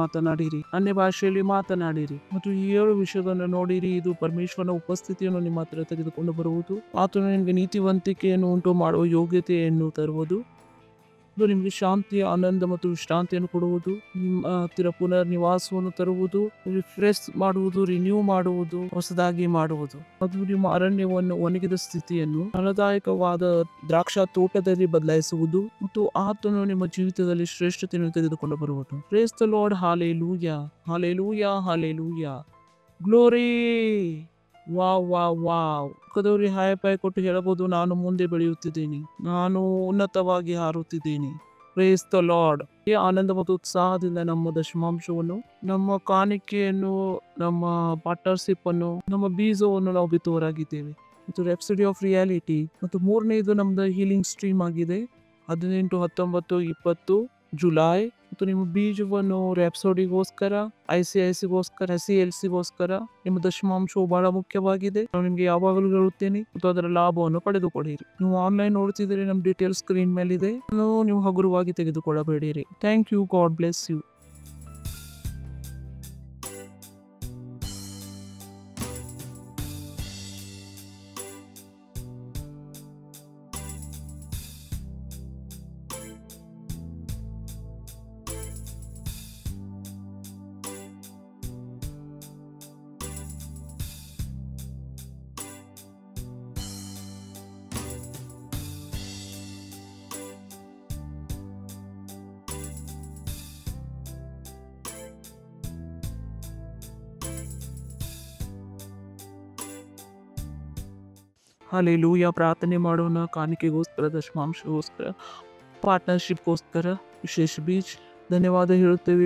ಮಾತನಾಡಿರಿ. ಮತ್ತು ಈ 7 ವಿಷಯಗಳನ್ನು ನೋಡಿರಿ. ಇದು ಪರಮೇಶ್ವರನ ಉಪಸ್ಥಿತಿಯನ್ನು ನಿಮ್ಮ ಹತ್ರ ತೆಗೆದುಕೊಂಡು ಬರುವುದು. ಆತನು ನಿಮಗೆ ನೀತಿವಂತಿಕೆಯನ್ನು ಉಂಟು ಮಾಡುವ ಯೋಗ್ಯತೆಯನ್ನು ತರುವುದು. ಇದು ನಿಮಗೆ ಶಾಂತಿಯ ಆನಂದ ಮತ್ತು ವಿಶ್ರಾಂತಿಯನ್ನು ಕೊಡುವುದು. ನಿಮ್ಮ ಹತ್ತಿರ ಪುನರ್ ನಿವಾಸವನ್ನು ತರುವುದು, ರಿಫ್ರೆಶ್ ಮಾಡುವುದು, ರಿನ್ಯೂ ಮಾಡುವುದು, ಹೊಸದಾಗಿ ಮಾಡುವುದು. ಅದು ನಿಮ್ಮ ಅರಣ್ಯವನ್ನು, ಒಣಗಿದ ಸ್ಥಿತಿಯನ್ನು ಫಲದಾಯಕವಾದ ದ್ರಾಕ್ಷಾ ತೋಟದಲ್ಲಿ ಬದಲಾಯಿಸುವುದು. ಮತ್ತು ಆತನು ನಿಮ್ಮ ಜೀವಿತದಲ್ಲಿ ಶ್ರೇಷ್ಠತೆಯನ್ನು ತೆಗೆದುಕೊಂಡು ಬರುವುದು. Praise the Lord. Hallelujah, hallelujah, hallelujah. Glory. Wow. ಕದವರಿ ಹಾಯಪಾಯ ಕೊಟ್ಟು ಹೇಳಬಹುದು, ನಾನು ಮುಂದೆ ಬೆಳೆಯುತ್ತಿದ್ದೇನೆ, ನಾನು ಉನ್ನತವಾಗಿ ಹಾರುತ್ತಿದ್ದೇನೆ. Praise the Lord. ಈ ಆನಂದ ಮತ್ತು ಉತ್ಸಾಹದಿಂದ ನಮ್ಮ ದಶಮಾಂಶವನ್ನು, ನಮ್ಮ ಕಾಣಿಕೆಯನ್ನು, ನಮ್ಮ ಪಾರ್ಟ್ನರ್ಶಿಪ್ ಅನ್ನು, ನಮ್ಮ ಬೀಜವನ್ನು ನಾವು ಬಿತ್ತುವರಾಗಿದ್ದೇವೆ. ಮತ್ತು ರೆಪ್ಸಿಡಿ ಆಫ್ ರಿಯಾಲಿಟಿ. ಮತ್ತು 3ನೇದು ನಮ್ದು ಹೀಲಿಂಗ್ ಸ್ಟ್ರೀಮ್ ಆಗಿದೆ. 18, 19, 20 ಜುಲೈ. ಮತ್ತು ನಿಮ್ಮ ಬೀಜವನ್ನು ರ್ಯಾಪ್ಸೋಡಿಗೋಸ್ಕರ, ICICಗೋಸ್ಕರ, CLCಗೋಸ್ಕರ ನಿಮ್ಮ ದಶಮಾಂಶವು ಬಹಳ ಮುಖ್ಯವಾಗಿದೆ. ನಾನು ನಿಮ್ಗೆ ಯಾವಾಗಲೂ ಹೇಳುತ್ತೇನೆ. ಮತ್ತು ಅದರ ಲಾಭವನ್ನು ಪಡೆದುಕೊಳ್ಳಿರಿ. ನೀವು ಆನ್ಲೈನ್ ನೋಡ್ತಿದ್ದೀರಿ, ನಮ್ಮ ಡೀಟೇಲ್ ಸ್ಕ್ರೀನ್ ಮೇಲಿದೆ. ನೀವು ಹಗುರವಾಗಿ ತೆಗೆದುಕೊಳ್ಳಬೇಡಿರಿ. Thank you. God bless you. Hallelujah. ಪ್ರಾರ್ಥನೆ ಮಾಡೋಣ. ಕಾಣಿಕೆಗೋಸ್ಕರ, ದಶಮಾಂಶಗೋಸ್ಕರ, ಪಾರ್ಟ್ನರ್ಶಿಪ್ಗೋಸ್ಕರ, ವಿಶೇಷ ಬೀಜ್ ಧನ್ಯವಾದ ಹೇಳುತ್ತೇವೆ.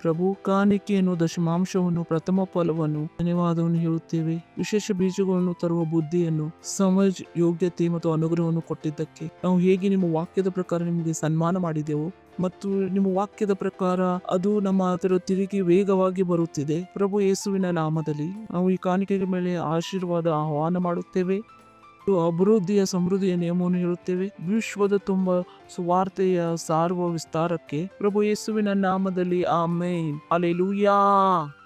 ಪ್ರಭು, ಕಾಣಿಕೆಯನ್ನು, ದಶಮಾಂಶವನ್ನು, ಪ್ರಥಮ ಫಲವನ್ನು ಧನ್ಯವಾದವನ್ನು ಹೇಳುತ್ತೇವೆ. ವಿಶೇಷ ಬೀಜಗಳನ್ನು ತರುವ ಬುದ್ಧಿಯನ್ನು, ಸಮಜ್, ಯೋಗ್ಯತೆ ಮತ್ತು ಅನುಗ್ರಹವನ್ನು ಕೊಟ್ಟಿದ್ದಕ್ಕೆ ನಾವು ಹೇಗೆ ನಿಮ್ಮ ವಾಕ್ಯದ ಪ್ರಕಾರ ನಿಮಗೆ ಸನ್ಮಾನ ಮಾಡಿದೆವು ಮತ್ತು ನಿಮ್ಮ ವಾಕ್ಯದ ಪ್ರಕಾರ ಅದು ನಮ್ಮ ಹತ್ತಿರ ತಿರುಗಿ ವೇಗವಾಗಿ ಬರುತ್ತಿದೆ. ಪ್ರಭು ಯೇಸುವಿನ ನಾಮದಲ್ಲಿ ನಾವು ಈ ಕಾಣಿಕೆಯ ಮೇಲೆ ಆಶೀರ್ವಾದ ಆಹ್ವಾನ ಮಾಡುತ್ತೇವೆ. ಅಭಿವೃದ್ಧಿಯ ಸಮೃದ್ಧಿಯ ನಿಯಮವನ್ನು ಹೇಳುತ್ತೇವೆ. ವಿಶ್ವದ ತುಂಬ ಸುವಾರ್ತೆಯ ಸಾರುವ ವಿಸ್ತಾರಕ್ಕೆ ಪ್ರಭು ಯೇಸುವಿನ ನಾಮದಲ್ಲಿ ಆಮೇನ್. ಹಲ್ಲೆಲೂಯಾ.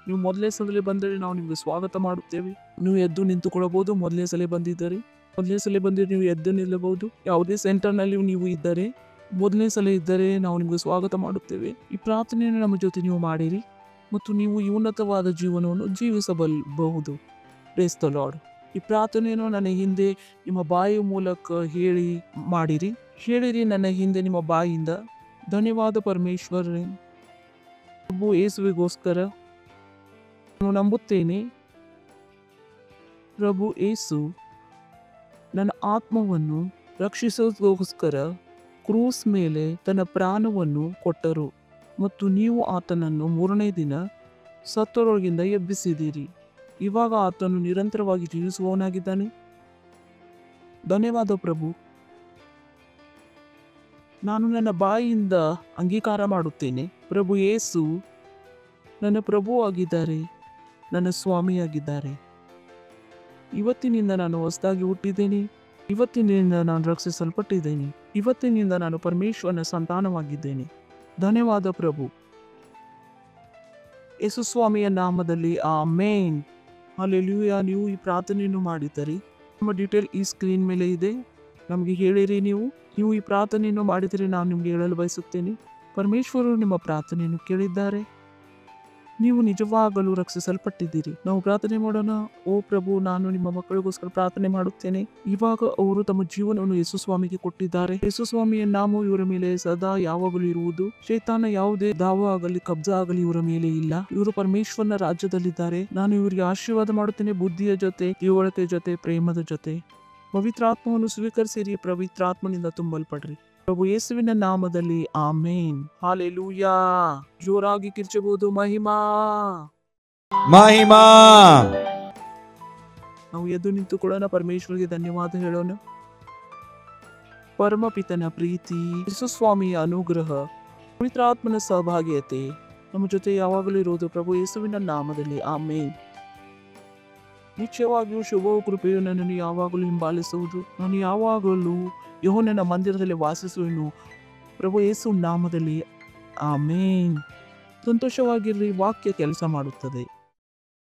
ನೀವು ಮೊದಲನೇ ಸಲ ಬಂದರೆ ನಾವು ನಿಮಗೆ ಸ್ವಾಗತ ಮಾಡುತ್ತೇವೆ. ನೀವು ಎದ್ದು ನಿಂತುಕೊಳ್ಳಬಹುದು. ಮೊದಲನೇ ಸಲ ಬಂದಿದ್ದರೆ ನೀವು ಎದ್ದು ನಿಲ್ಲಬಹುದು. ಯಾವುದೇ ಸೆಂಟರ್ ನಲ್ಲಿ ನೀವು ಇದ್ದರೆ, ಮೊದಲನೇ ಸಲ ಇದ್ದರೆ ನಾವು ನಿಮಗೆ ಸ್ವಾಗತ ಮಾಡುತ್ತೇವೆ. ಈ ಪ್ರಾರ್ಥನೆಯನ್ನು ನಮ್ಮ ಜೊತೆ ನೀವು ಮಾಡಿರಿ ಮತ್ತು ನೀವು ಈ ಉನ್ನತವಾದ ಜೀವನವನ್ನು ಜೀವಿಸಬಹುದು. Praise the Lord. ಈ ಪ್ರಾರ್ಥನೆಯನ್ನು ನನ್ನ ಹಿಂದೆ ನಿಮ್ಮ ಬಾಯಿಯ ಮೂಲಕ ಹೇಳಿರಿ ನನ್ನ ಹಿಂದೆ ನಿಮ್ಮ ಬಾಯಿಯಿಂದ. ಧನ್ಯವಾದ ಪರಮೇಶ್ವರನೇ. ಪ್ರಭು ಯೇಸುವಿಗೋಸ್ಕರ ನಾನು ನಂಬುತ್ತೇನೆ. ಪ್ರಭು ಯೇಸು ನನ್ನ ಆತ್ಮವನ್ನು ರಕ್ಷಿಸೋದಕ್ಕೋಸ್ಕರ ಕ್ರೂಸ್ ಮೇಲೆ ತನ್ನ ಪ್ರಾಣವನ್ನು ಕೊಟ್ಟರು ಮತ್ತು ನೀವು ಆತನನ್ನು ಮೂರನೇ ದಿನ ಸತ್ತವರೊಳಗಿಂದ ಎಬ್ಬಿಸಿದಿರಿ. ಇವಾಗ ಆತನು ನಿರಂತರವಾಗಿ ಜೀವಿಸುವವನಾಗಿದ್ದಾನೆ. ಧನ್ಯವಾದ ಪ್ರಭು. ನಾನು ನನ್ನ ಬಾಯಿಯಿಂದ ಅಂಗೀಕಾರ ಮಾಡುತ್ತೇನೆ, ಪ್ರಭು ಯೇಸು ನನ್ನ ಪ್ರಭು ಆಗಿದ್ದಾರೆ, ನನ್ನ ಸ್ವಾಮಿಯಾಗಿದ್ದಾರೆ. ಇವತ್ತಿನಿಂದ ನಾನು ಹೊಸದಾಗಿ ಹುಟ್ಟಿದ್ದೇನೆ. ಇವತ್ತಿನಿಂದ ನಾನು ರಕ್ಷಿಸಲ್ಪಟ್ಟಿದ್ದೇನೆ. ಇವತ್ತಿನಿಂದ ನಾನು ಪರಮೇಶ್ವರನ ಸಂತಾನವಾಗಿದ್ದೇನೆ. ಧನ್ಯವಾದ ಪ್ರಭು. ಯೇಸು ಸ್ವಾಮಿಯ ನಾಮದಲ್ಲಿ ಆಮೇನ್. ಹಲ್ಲೆಲೂಯಾ. ನೀವು ಈ ಪ್ರಾರ್ಥನೆಯನ್ನು ಮಾಡಿದ್ದೀರಿ. ನಮ್ಮ ಡೀಟೇಲ್ ಈ ಸ್ಕ್ರೀನ್ ಮೇಲೆ ಇದೆ. ನಮಗೆ ಹೇಳಿರಿ. ನೀವು ಈ ಪ್ರಾರ್ಥನೆಯನ್ನು ಮಾಡಿದರೆ ನಾನು ನಿಮಗೆ ಹೇಳಲು ಬಯಸುತ್ತೇನೆ, ಪರಮೇಶ್ವರರು ನಿಮ್ಮ ಪ್ರಾರ್ಥನೆಯನ್ನು ಕೇಳಿದ್ದಾರೆ. ನೀವು ನಿಜವಾಗಲೂ ರಕ್ಷಿಸಲ್ಪಟ್ಟಿದ್ದೀರಿ. ನಾವು ಪ್ರಾರ್ಥನೆ ಮಾಡೋಣ. ಓ ಪ್ರಭು, ನಾನು ನಿಮ್ಮ ಮಕ್ಕಳಿಗೋಸ್ಕರ ಪ್ರಾರ್ಥನೆ ಮಾಡುತ್ತೇನೆ. ಇವಾಗ ಅವರು ತಮ್ಮ ಜೀವನವನ್ನು ಯೇಸು ಸ್ವಾಮಿಗೆ ಕೊಟ್ಟಿದ್ದಾರೆ. ಯೇಸು ಸ್ವಾಮಿಯ ನಾಮವು ಇವರ ಮೇಲೆ ಸದಾ ಯಾವಾಗಲೂ ಇರುವುದು. ಶೈತಾನ ಯಾವುದೇ ದಾವ ಆಗಲಿ ಕಬ್ಜ ಆಗಲಿ ಇವರ ಮೇಲೆ ಇಲ್ಲ. ಇವರು ಪರಮೇಶ್ವರನ ರಾಜ್ಯದಲ್ಲಿದ್ದಾರೆ. ನಾನು ಇವರಿಗೆ ಆಶೀರ್ವಾದ ಮಾಡುತ್ತೇನೆ, ಬುದ್ಧಿಯ ಜೊತೆ, ತಿಳುವಳಿಕೆ ಜೊತೆ, ಪ್ರೇಮದ ಜೊತೆ. ಪವಿತ್ರಾತ್ಮವನ್ನು ಸ್ವೀಕರಿಸಿರಿ. ಪವಿತ್ರಾತ್ಮನಿಂದ ತುಂಬಲ್ಪಡ್ರಿ. ಪ್ರಭು ಯೇಸುವಿನ ನಾಮದಲ್ಲಿ ಆಮೇನ್. ಹಾಲೆಲೂಯಾ. ಜೋರಾಗಿ ಕಿರ್ಚಬಹುದು ಮಹಿಮಾ ಮಹಿಮಾ. ನಾವು ಎದ್ದು ನಿಂತುಕೊಳ್ಳೋಣ, ಪರಮೇಶ್ವರಿಗೆ ಧನ್ಯವಾದ ಹೇಳೋಣ. ಪರಮಪಿತನ ಪ್ರೀತಿ, ಯೇಸು ಸ್ವಾಮಿಯ ಅನುಗ್ರಹ, ಪವಿತ್ರಾತ್ಮನ ಸಹಭಾಗಿಯತೆ ನಮ್ಮ ಜೊತೆ ಯಾವಾಗಲೂ ಇರುವುದು. ಪ್ರಭು ಯೇಸುವಿನ ನಾಮದಲ್ಲಿ ಆಮೇನ್. ನಿಶ್ಚಯವಾಗಿಯೂ ಶುಭವು ಕೃಪೆಯು ನನ್ನನ್ನು ಯಾವಾಗಲೂ ಹಿಂಬಾಲಿಸುವುದು. ನಾನು ಯಾವಾಗಲೂ ಯೆಹೋವನ ಮಂದಿರದಲ್ಲಿ ವಾಸಿಸುವೆನು. ಪ್ರಭು ಯೇಸು ನಾಮದಲ್ಲಿ ಆಮೇನ್. ಸಂತೋಷವಾಗಿರ್ರಿ. ವಾಕ್ಯ ಕೆಲಸ ಮಾಡುತ್ತದೆ.